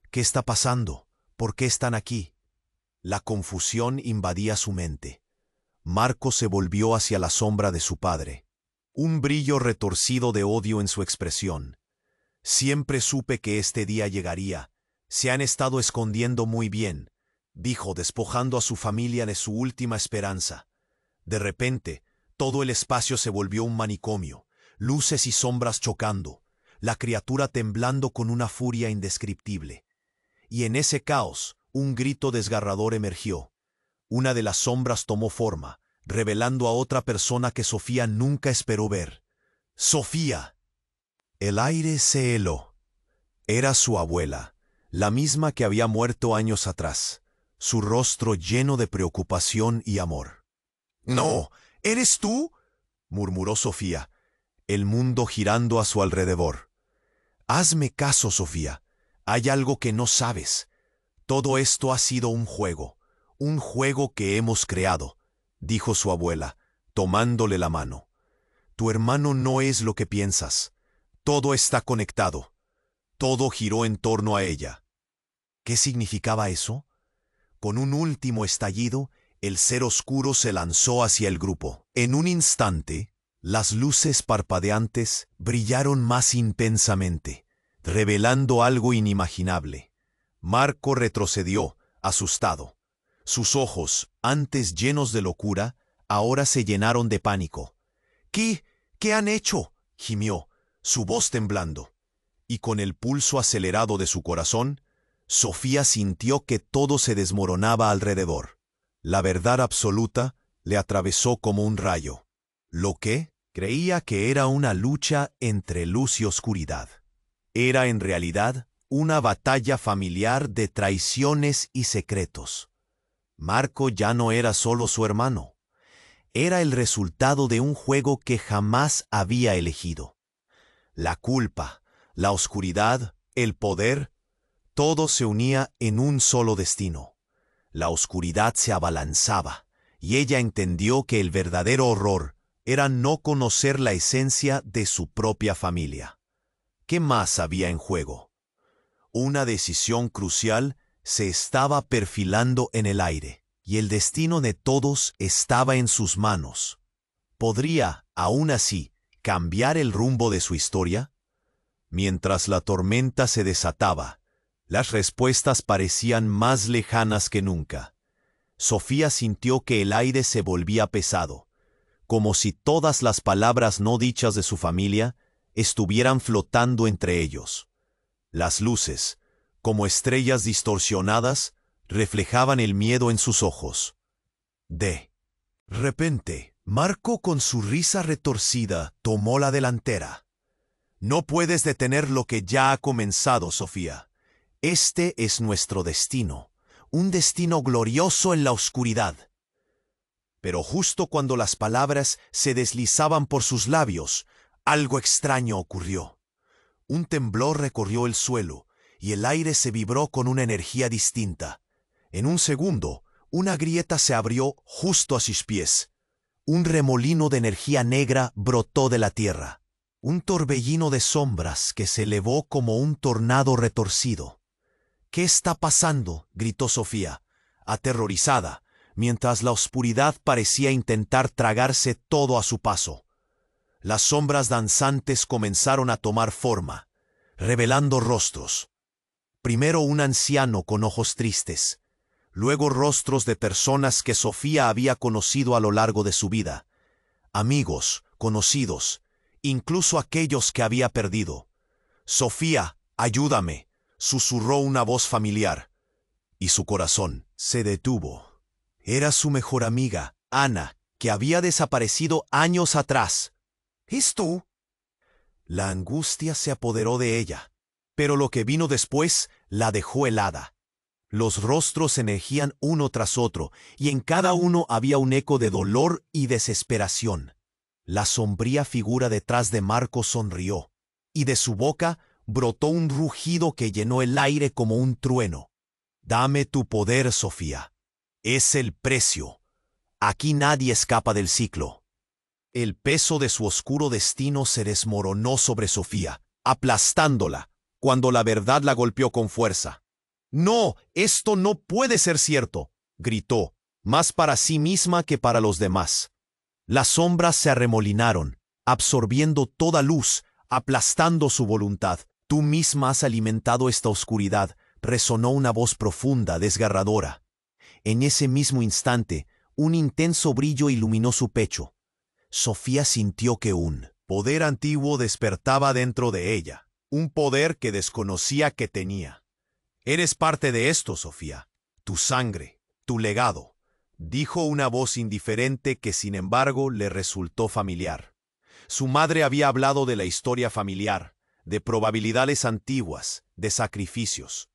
«¿Qué está pasando? ¿Por qué están aquí?». La confusión invadía su mente. Marco se volvió hacia la sombra de su padre, un brillo retorcido de odio en su expresión. «Siempre supe que este día llegaría. Se han estado escondiendo muy bien», dijo, despojando a su familia de su última esperanza. De repente, todo el espacio se volvió un manicomio, luces y sombras chocando, la criatura temblando con una furia indescriptible. Y en ese caos, un grito desgarrador emergió. Una de las sombras tomó forma, revelando a otra persona que Sofía nunca esperó ver. «¡Sofía!». El aire se heló. Era su abuela, la misma que había muerto años atrás, su rostro lleno de preocupación y amor. «No, ¿eres tú?», murmuró Sofía, el mundo girando a su alrededor. «Hazme caso, Sofía. Hay algo que no sabes. Todo esto ha sido un juego que hemos creado», dijo su abuela, tomándole la mano. «Tu hermano no es lo que piensas. Todo está conectado. Todo giró en torno a ella». ¿Qué significaba eso? Con un último estallido, el ser oscuro se lanzó hacia el grupo. En un instante, las luces parpadeantes brillaron más intensamente, revelando algo inimaginable. Marco retrocedió, asustado. Sus ojos, antes llenos de locura, ahora se llenaron de pánico. ¿Qué han hecho?», gimió, su voz temblando. Y con el pulso acelerado de su corazón, Sofía sintió que todo se desmoronaba alrededor. La verdad absoluta le atravesó como un rayo. Lo que creía que era una lucha entre luz y oscuridad era en realidad una batalla familiar de traiciones y secretos. Marco ya no era solo su hermano. Era el resultado de un juego que jamás había elegido. La culpa, la oscuridad, el poder, todo se unía en un solo destino. La oscuridad se abalanzaba, y ella entendió que el verdadero horror era no conocer la esencia de su propia familia. ¿Qué más había en juego? Una decisión crucial se estaba perfilando en el aire, y el destino de todos estaba en sus manos. ¿Podría, aún así, cambiar el rumbo de su historia? Mientras la tormenta se desataba, las respuestas parecían más lejanas que nunca. Sofía sintió que el aire se volvía pesado, como si todas las palabras no dichas de su familia estuvieran flotando entre ellos. Las luces, como estrellas distorsionadas, reflejaban el miedo en sus ojos. De repente, Marco, con su risa retorcida, tomó la delantera. «No puedes detener lo que ya ha comenzado, Sofía. Este es nuestro destino, un destino glorioso en la oscuridad». Pero justo cuando las palabras se deslizaban por sus labios, algo extraño ocurrió. Un temblor recorrió el suelo, y el aire se vibró con una energía distinta. En un segundo, una grieta se abrió justo a sus pies. Un remolino de energía negra brotó de la tierra. Un torbellino de sombras que se elevó como un tornado retorcido. «¿Qué está pasando?», gritó Sofía, aterrorizada, mientras la oscuridad parecía intentar tragarse todo a su paso. Las sombras danzantes comenzaron a tomar forma, revelando rostros. Primero un anciano con ojos tristes, luego rostros de personas que Sofía había conocido a lo largo de su vida, amigos, conocidos, incluso aquellos que había perdido. «Sofía, ayúdame», susurró una voz familiar, y su corazón se detuvo. Era su mejor amiga, Ana, que había desaparecido años atrás. «¿Es tú?». La angustia se apoderó de ella, pero lo que vino después la dejó helada. Los rostros emergían uno tras otro, y en cada uno había un eco de dolor y desesperación. La sombría figura detrás de Marco sonrió, y de su boca brotó un rugido que llenó el aire como un trueno. «Dame tu poder, Sofía. Es el precio. Aquí nadie escapa del ciclo». El peso de su oscuro destino se desmoronó sobre Sofía, aplastándola, cuando la verdad la golpeó con fuerza. «No, esto no puede ser cierto», gritó, más para sí misma que para los demás. Las sombras se arremolinaron, absorbiendo toda luz, aplastando su voluntad. «Tú misma has alimentado esta oscuridad», resonó una voz profunda, desgarradora. En ese mismo instante, un intenso brillo iluminó su pecho. Sofía sintió que un poder antiguo despertaba dentro de ella, un poder que desconocía que tenía. «Eres parte de esto, Sofía. Tu sangre, tu legado», dijo una voz indiferente que sin embargo le resultó familiar. Su madre había hablado de la historia familiar, de probabilidades antiguas, de sacrificios.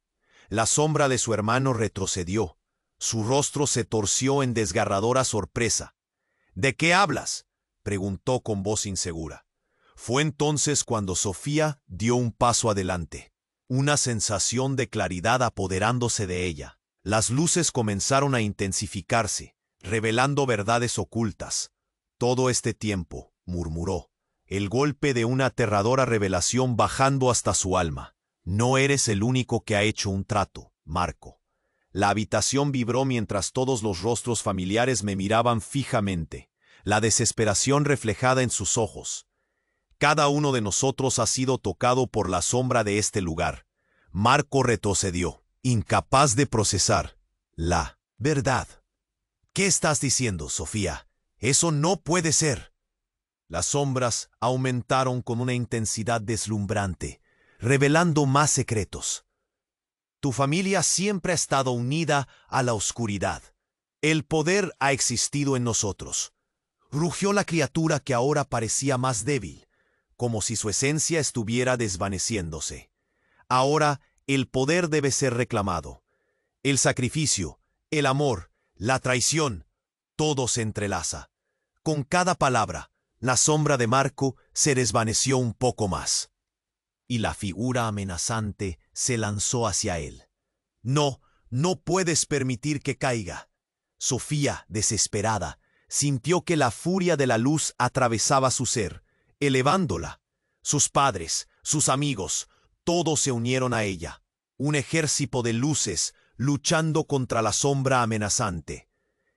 La sombra de su hermano retrocedió. Su rostro se torció en desgarradora sorpresa. ¿De qué hablas?, preguntó con voz insegura. Fue entonces cuando Sofía dio un paso adelante, una sensación de claridad apoderándose de ella. Las luces comenzaron a intensificarse, revelando verdades ocultas. Todo este tiempo, murmuró, el golpe de una aterradora revelación bajando hasta su alma. No eres el único que ha hecho un trato, Marco. La habitación vibró mientras todos los rostros familiares me miraban fijamente, la desesperación reflejada en sus ojos. Cada uno de nosotros ha sido tocado por la sombra de este lugar. Marco retrocedió, incapaz de procesar la verdad. ¿Qué estás diciendo, Sofía? Eso no puede ser. Las sombras aumentaron con una intensidad deslumbrante, revelando más secretos. Tu familia siempre ha estado unida a la oscuridad. El poder ha existido en nosotros. Rugió la criatura que ahora parecía más débil, como si su esencia estuviera desvaneciéndose. Ahora el poder debe ser reclamado. El sacrificio, el amor, la traición, todo se entrelaza. Con cada palabra, la sombra de Marco se desvaneció un poco más. Y la figura amenazante se lanzó hacia él. No, no puedes permitir que caiga. Sofía, desesperada, sintió que la furia de la luz atravesaba su ser, elevándola. Sus padres, sus amigos, todos se unieron a ella. Un ejército de luces luchando contra la sombra amenazante.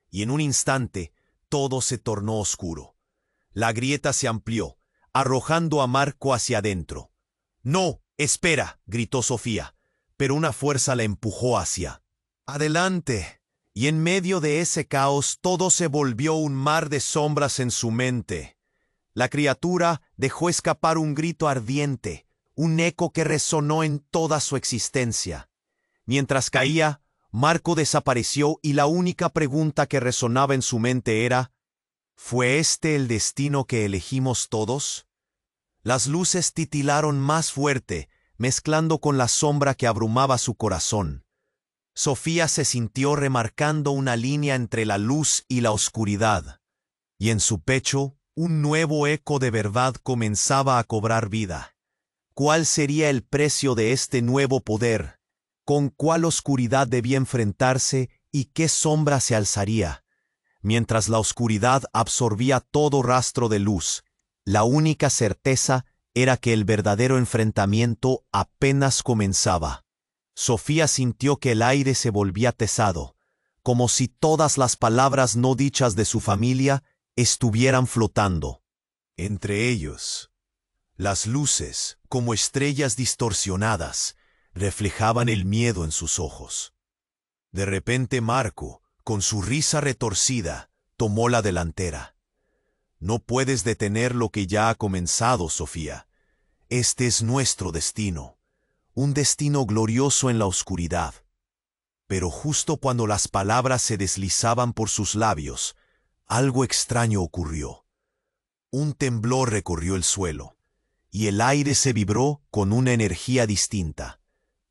Y en un instante, todo se tornó oscuro. La grieta se amplió, arrojando a Marco hacia adentro. «No, espera», gritó Sofía, pero una fuerza la empujó hacia adelante. Y en medio de ese caos todo se volvió un mar de sombras en su mente. La criatura dejó escapar un grito ardiente, un eco que resonó en toda su existencia. Mientras caía, Marco desapareció y la única pregunta que resonaba en su mente era: ¿fue este el destino que elegimos todos? Las luces titilaron más fuerte, mezclando con la sombra que abrumaba su corazón. Sofía se sintió remarcando una línea entre la luz y la oscuridad, y en su pecho un nuevo eco de verdad comenzaba a cobrar vida. ¿Cuál sería el precio de este nuevo poder? ¿Con cuál oscuridad debía enfrentarse y qué sombra se alzaría? Mientras la oscuridad absorbía todo rastro de luz, la única certeza era que el verdadero enfrentamiento apenas comenzaba. Sofía sintió que el aire se volvía pesado, como si todas las palabras no dichas de su familia estuvieran flotando. Entre ellos, las luces, como estrellas distorsionadas, reflejaban el miedo en sus ojos. De repente Marco, con su risa retorcida, tomó la delantera. «No puedes detener lo que ya ha comenzado, Sofía. Este es nuestro destino, un destino glorioso en la oscuridad». Pero justo cuando las palabras se deslizaban por sus labios, algo extraño ocurrió. Un temblor recorrió el suelo, y el aire se vibró con una energía distinta.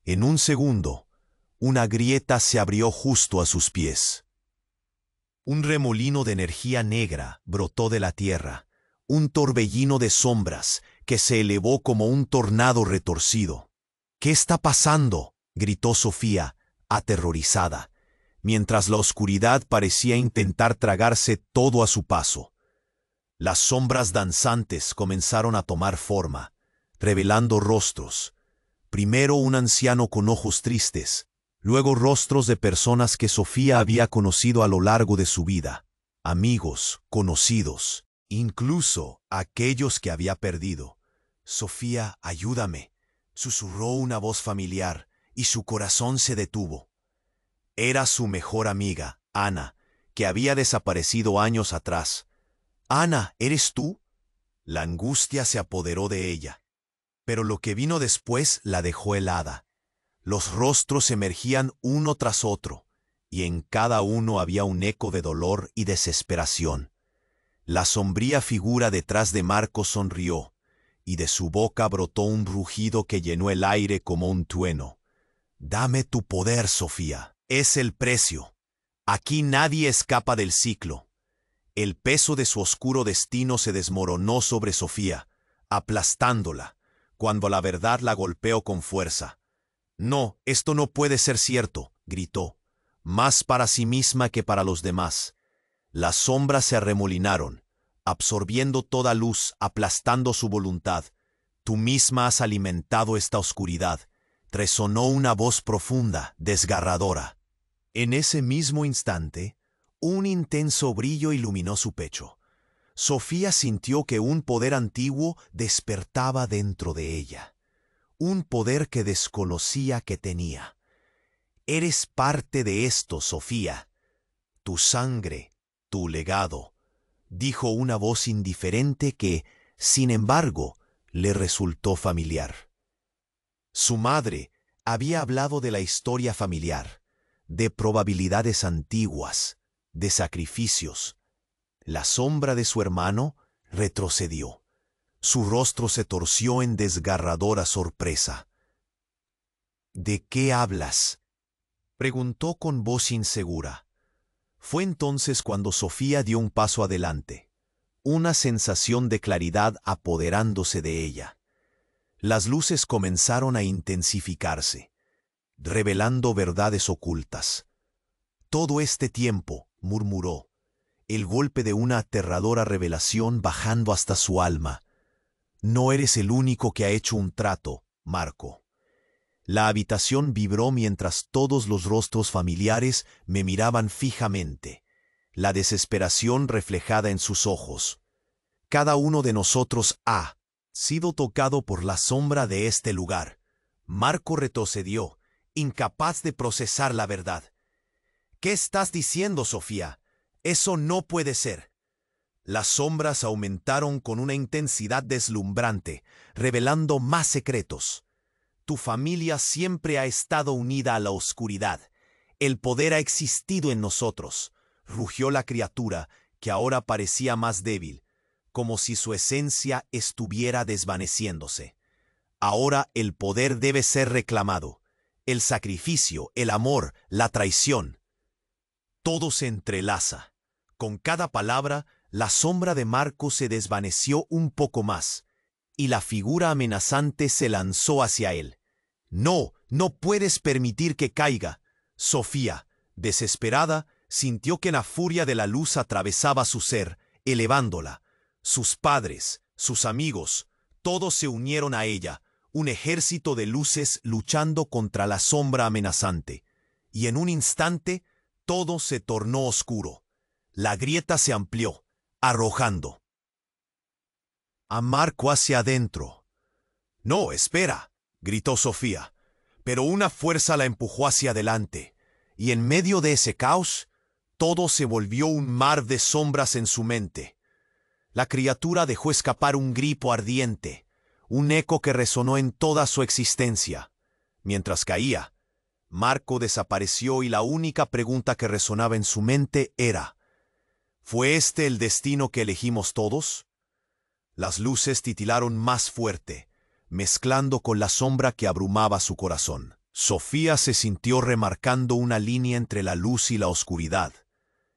En un segundo, una grieta se abrió justo a sus pies. Un remolino de energía negra brotó de la tierra, un torbellino de sombras que se elevó como un tornado retorcido. «¿Qué está pasando?», gritó Sofía, aterrorizada, mientras la oscuridad parecía intentar tragarse todo a su paso. Las sombras danzantes comenzaron a tomar forma, revelando rostros. Primero un anciano con ojos tristes, luego rostros de personas que Sofía había conocido a lo largo de su vida, amigos, conocidos, incluso aquellos que había perdido. «Sofía, ayúdame», susurró una voz familiar, y su corazón se detuvo. Era su mejor amiga, Ana, que había desaparecido años atrás. «Ana, ¿eres tú?». La angustia se apoderó de ella. Pero lo que vino después la dejó helada. Los rostros emergían uno tras otro, y en cada uno había un eco de dolor y desesperación. La sombría figura detrás de Marco sonrió, y de su boca brotó un rugido que llenó el aire como un trueno. «Dame tu poder, Sofía. Es el precio. Aquí nadie escapa del ciclo». El peso de su oscuro destino se desmoronó sobre Sofía, aplastándola, cuando la verdad la golpeó con fuerza. «No, esto no puede ser cierto», gritó, más para sí misma que para los demás. Las sombras se arremolinaron, absorbiendo toda luz, aplastando su voluntad. «Tú misma has alimentado esta oscuridad», resonó una voz profunda, desgarradora. En ese mismo instante, un intenso brillo iluminó su pecho. Sofía sintió que un poder antiguo despertaba dentro de ella, un poder que desconocía que tenía. «Eres parte de esto, Sofía. Tu sangre, tu legado», dijo una voz indiferente que, sin embargo, le resultó familiar. Su madre había hablado de la historia familiar, de probabilidades antiguas, de sacrificios. La sombra de su hermano retrocedió. Su rostro se torció en desgarradora sorpresa. «¿De qué hablas?», preguntó con voz insegura. Fue entonces cuando Sofía dio un paso adelante, una sensación de claridad apoderándose de ella. Las luces comenzaron a intensificarse, revelando verdades ocultas. «Todo este tiempo», murmuró, el golpe de una aterradora revelación bajando hasta su alma, «no eres el único que ha hecho un trato, Marco». La habitación vibró mientras todos los rostros familiares me miraban fijamente, la desesperación reflejada en sus ojos. «Cada uno de nosotros ha sido tocado por la sombra de este lugar». Marco retrocedió, incapaz de procesar la verdad. «¿Qué estás diciendo, Sofía? Eso no puede ser». Las sombras aumentaron con una intensidad deslumbrante, revelando más secretos. «Tu familia siempre ha estado unida a la oscuridad. El poder ha existido en nosotros», rugió la criatura, que ahora parecía más débil, como si su esencia estuviera desvaneciéndose. «Ahora el poder debe ser reclamado. El sacrificio, el amor, la traición. Todo se entrelaza». Con cada palabra, la sombra de Marco se desvaneció un poco más, y la figura amenazante se lanzó hacia él. «No, no puedes permitir que caiga». Sofía, desesperada, sintió que la furia de la luz atravesaba su ser, elevándola. Sus padres, sus amigos, todos se unieron a ella, un ejército de luces luchando contra la sombra amenazante. Y en un instante, todo se tornó oscuro. La grieta se amplió, arrojando a Marco hacia adentro. «No, espera», gritó Sofía, pero una fuerza la empujó hacia adelante, y en medio de ese caos, todo se volvió un mar de sombras en su mente. La criatura dejó escapar un grito ardiente, un eco que resonó en toda su existencia. Mientras caía, Marco desapareció y la única pregunta que resonaba en su mente era: ¿fue este el destino que elegimos todos? Las luces titilaron más fuerte, mezclando con la sombra que abrumaba su corazón. Sofía se sintió remarcando una línea entre la luz y la oscuridad,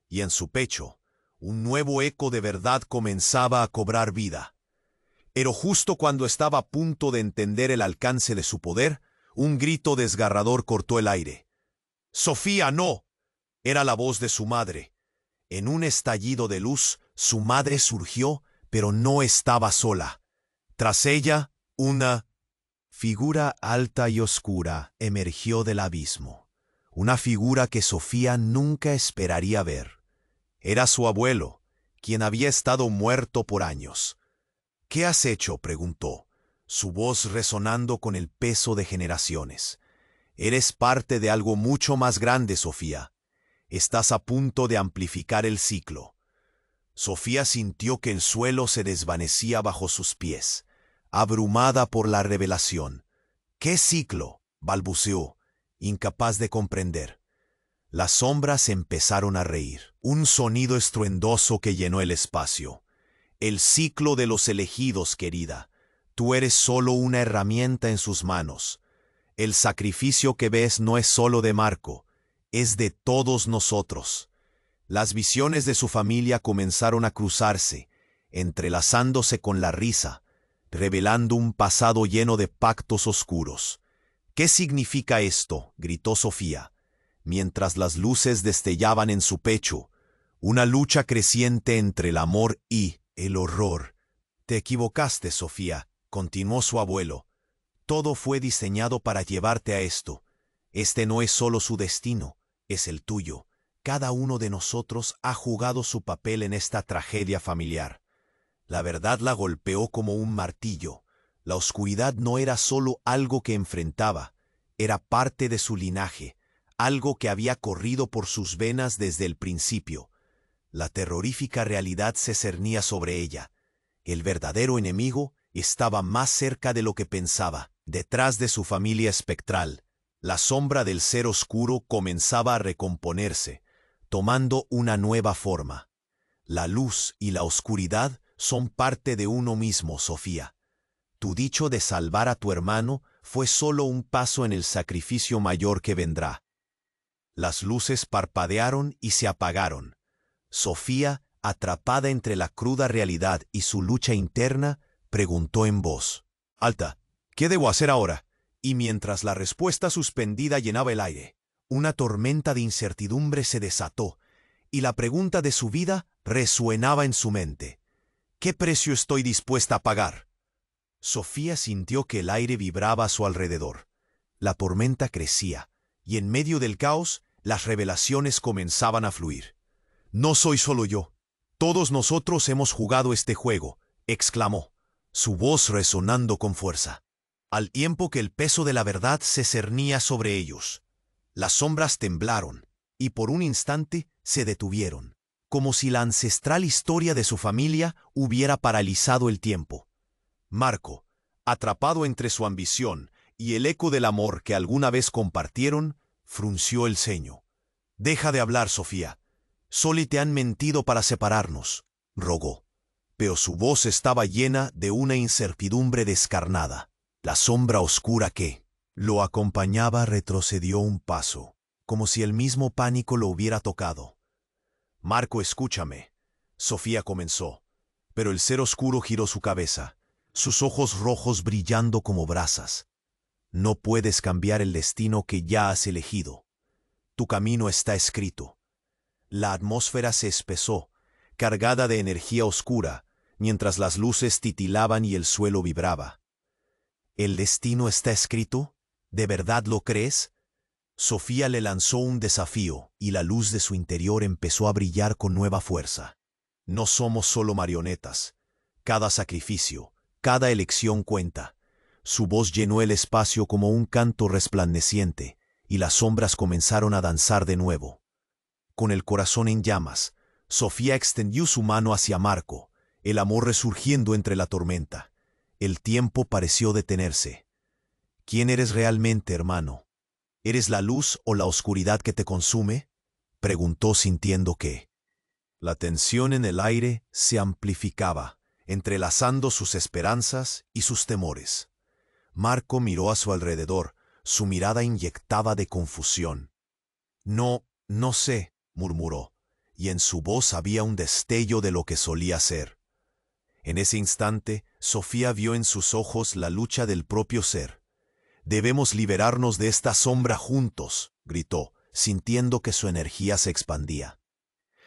y en su pecho, un nuevo eco de verdad comenzaba a cobrar vida. Pero justo cuando estaba a punto de entender el alcance de su poder, un grito desgarrador cortó el aire. «¡Sofía, no!», era la voz de su madre. En un estallido de luz, su madre surgió, pero no estaba sola. Tras ella, una figura alta y oscura emergió del abismo. Una figura que Sofía nunca esperaría ver. Era su abuelo, quien había estado muerto por años. «¿Qué has hecho?», preguntó, su voz resonando con el peso de generaciones. «Eres parte de algo mucho más grande, Sofía. Estás a punto de amplificar el ciclo». Sofía sintió que el suelo se desvanecía bajo sus pies, abrumada por la revelación. «¿Qué ciclo?», balbuceó, incapaz de comprender. Las sombras empezaron a reír, un sonido estruendoso que llenó el espacio. «El ciclo de los elegidos, querida. Tú eres solo una herramienta en sus manos. El sacrificio que ves no es solo de Marco, es de todos nosotros. Las visiones de su familia comenzaron a cruzarse, entrelazándose con la risa, revelando un pasado lleno de pactos oscuros. ¿Qué significa esto?, gritó Sofía, mientras las luces destellaban en su pecho, una lucha creciente entre el amor y el horror. Te equivocaste, Sofía, continuó su abuelo. Todo fue diseñado para llevarte a esto. Este no es solo su destino, es el tuyo. Cada uno de nosotros ha jugado su papel en esta tragedia familiar. La verdad la golpeó como un martillo. La oscuridad no era solo algo que enfrentaba, era parte de su linaje, algo que había corrido por sus venas desde el principio. La terrorífica realidad se cernía sobre ella. El verdadero enemigo estaba más cerca de lo que pensaba, detrás de su familia espectral. La sombra del ser oscuro comenzaba a recomponerse, tomando una nueva forma. La luz y la oscuridad son parte de uno mismo, Sofía. Tu dicho de salvar a tu hermano fue solo un paso en el sacrificio mayor que vendrá. Las luces parpadearon y se apagaron. Sofía, atrapada entre la cruda realidad y su lucha interna, preguntó en voz alta, ¿qué debo hacer ahora? Y mientras la respuesta suspendida llenaba el aire, una tormenta de incertidumbre se desató, y la pregunta de su vida resuenaba en su mente. ¿Qué precio estoy dispuesta a pagar? Sofía sintió que el aire vibraba a su alrededor. La tormenta crecía, y en medio del caos, las revelaciones comenzaban a fluir. No soy solo yo. Todos nosotros hemos jugado este juego, exclamó, su voz resonando con fuerza, al tiempo que el peso de la verdad se cernía sobre ellos. Las sombras temblaron, y por un instante se detuvieron, como si la ancestral historia de su familia hubiera paralizado el tiempo. Marco, atrapado entre su ambición y el eco del amor que alguna vez compartieron, frunció el ceño. «Deja de hablar, Sofía. Solo te han mentido para separarnos», rogó. Pero su voz estaba llena de una incertidumbre descarnada. La sombra oscura que lo acompañaba retrocedió un paso, como si el mismo pánico lo hubiera tocado. «Marco, escúchame», Sofía comenzó, pero el ser oscuro giró su cabeza, sus ojos rojos brillando como brasas. «No puedes cambiar el destino que ya has elegido. Tu camino está escrito». La atmósfera se espesó, cargada de energía oscura, mientras las luces titilaban y el suelo vibraba. «¿El destino está escrito? ¿De verdad lo crees?» Sofía le lanzó un desafío, y la luz de su interior empezó a brillar con nueva fuerza. «No somos solo marionetas. Cada sacrificio, cada elección cuenta». Su voz llenó el espacio como un canto resplandeciente, y las sombras comenzaron a danzar de nuevo. Con el corazón en llamas, Sofía extendió su mano hacia Marco, el amor resurgiendo entre la tormenta. El tiempo pareció detenerse. «¿Quién eres realmente, hermano? ¿Eres la luz o la oscuridad que te consume?», preguntó, sintiendo que la tensión en el aire se amplificaba, entrelazando sus esperanzas y sus temores. Marco miró a su alrededor, su mirada inyectada de confusión. No sé», murmuró, y en su voz había un destello de lo que solía ser. En ese instante, Sofía vio en sus ojos la lucha del propio ser. «Debemos liberarnos de esta sombra juntos», gritó, sintiendo que su energía se expandía.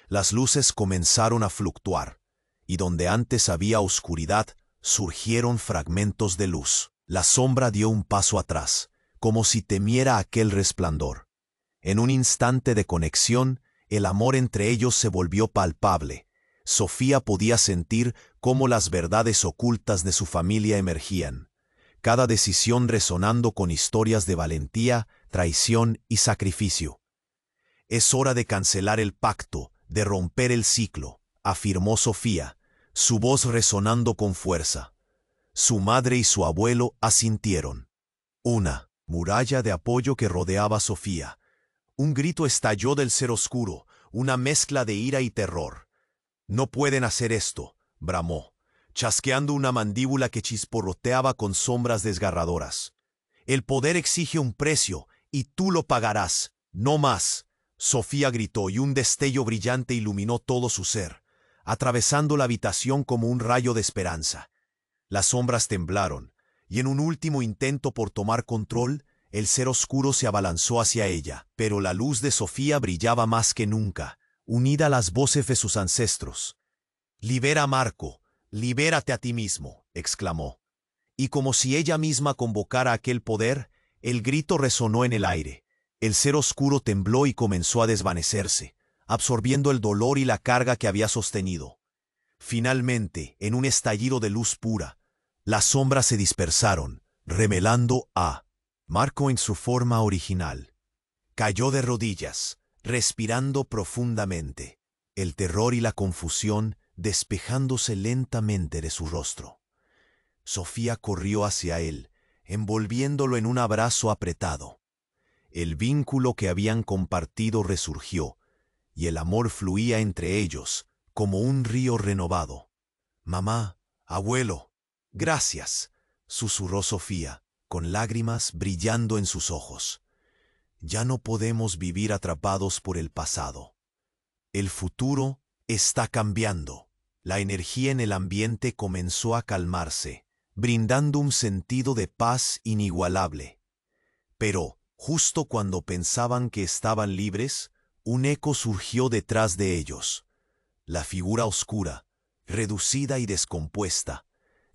Las luces comenzaron a fluctuar, y donde antes había oscuridad, surgieron fragmentos de luz. La sombra dio un paso atrás, como si temiera aquel resplandor. En un instante de conexión, el amor entre ellos se volvió palpable. Sofía podía sentir cómo las verdades ocultas de su familia emergían, cada decisión resonando con historias de valentía, traición y sacrificio. «Es hora de cancelar el pacto, de romper el ciclo», afirmó Sofía, su voz resonando con fuerza. Su madre y su abuelo asintieron. Una muralla de apoyo que rodeaba a Sofía. Un grito estalló del ser oscuro, una mezcla de ira y terror. «No pueden hacer esto», bramó. chasqueando una mandíbula que chisporroteaba con sombras desgarradoras. El poder exige un precio, y tú lo pagarás, no más. Sofía gritó y un destello brillante iluminó todo su ser, atravesando la habitación como un rayo de esperanza. Las sombras temblaron, y en un último intento por tomar control, el ser oscuro se abalanzó hacia ella, pero la luz de Sofía brillaba más que nunca, unida a las voces de sus ancestros. «Libera a Marco, libérate a ti mismo», exclamó. Y como si ella misma convocara aquel poder, el grito resonó en el aire. El ser oscuro tembló y comenzó a desvanecerse, absorbiendo el dolor y la carga que había sostenido. Finalmente, en un estallido de luz pura, las sombras se dispersaron, revelando a Marco en su forma original. Cayó de rodillas, respirando profundamente, el terror y la confusión despejándose lentamente de su rostro. Sofía corrió hacia él, envolviéndolo en un abrazo apretado. El vínculo que habían compartido resurgió, y el amor fluía entre ellos como un río renovado. «Mamá, abuelo, gracias», susurró Sofía, con lágrimas brillando en sus ojos. «Ya no podemos vivir atrapados por el pasado. El futuro está cambiando». La energía en el ambiente comenzó a calmarse, brindando un sentido de paz inigualable. Pero, justo cuando pensaban que estaban libres, un eco surgió detrás de ellos. La figura oscura, reducida y descompuesta,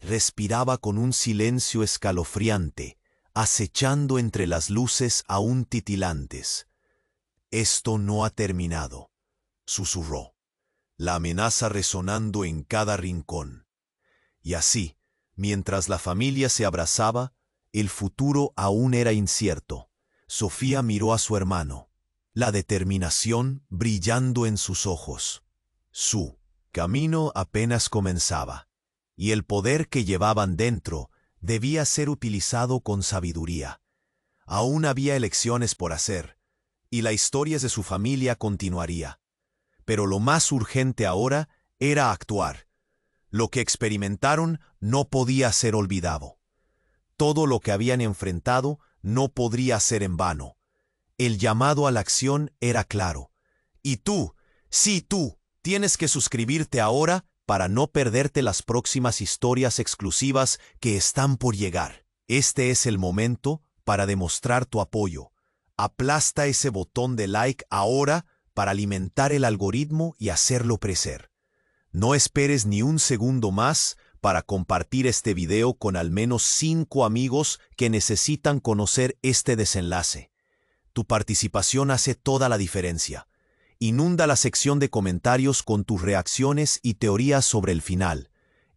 respiraba con un silencio escalofriante, acechando entre las luces aún titilantes. «Esto no ha terminado», susurró, la amenaza resonando en cada rincón. Y así, mientras la familia se abrazaba, el futuro aún era incierto. Sofía miró a su hermano, la determinación brillando en sus ojos. Su camino apenas comenzaba, y el poder que llevaban dentro debía ser utilizado con sabiduría. Aún había elecciones por hacer, y la historia de su familia continuaría. Pero lo más urgente ahora era actuar. Lo que experimentaron no podía ser olvidado. Todo lo que habían enfrentado no podría ser en vano. El llamado a la acción era claro. Y tú, sí tú, tienes que suscribirte ahora para no perderte las próximas historias exclusivas que están por llegar. Este es el momento para demostrar tu apoyo. Aplasta ese botón de like ahora para alimentar el algoritmo y hacerlo crecer. No esperes ni un segundo más para compartir este video con al menos 5 amigos que necesitan conocer este desenlace. Tu participación hace toda la diferencia. Inunda la sección de comentarios con tus reacciones y teorías sobre el final.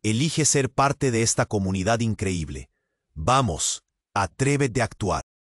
Elige ser parte de esta comunidad increíble. Vamos, atrévete a actuar.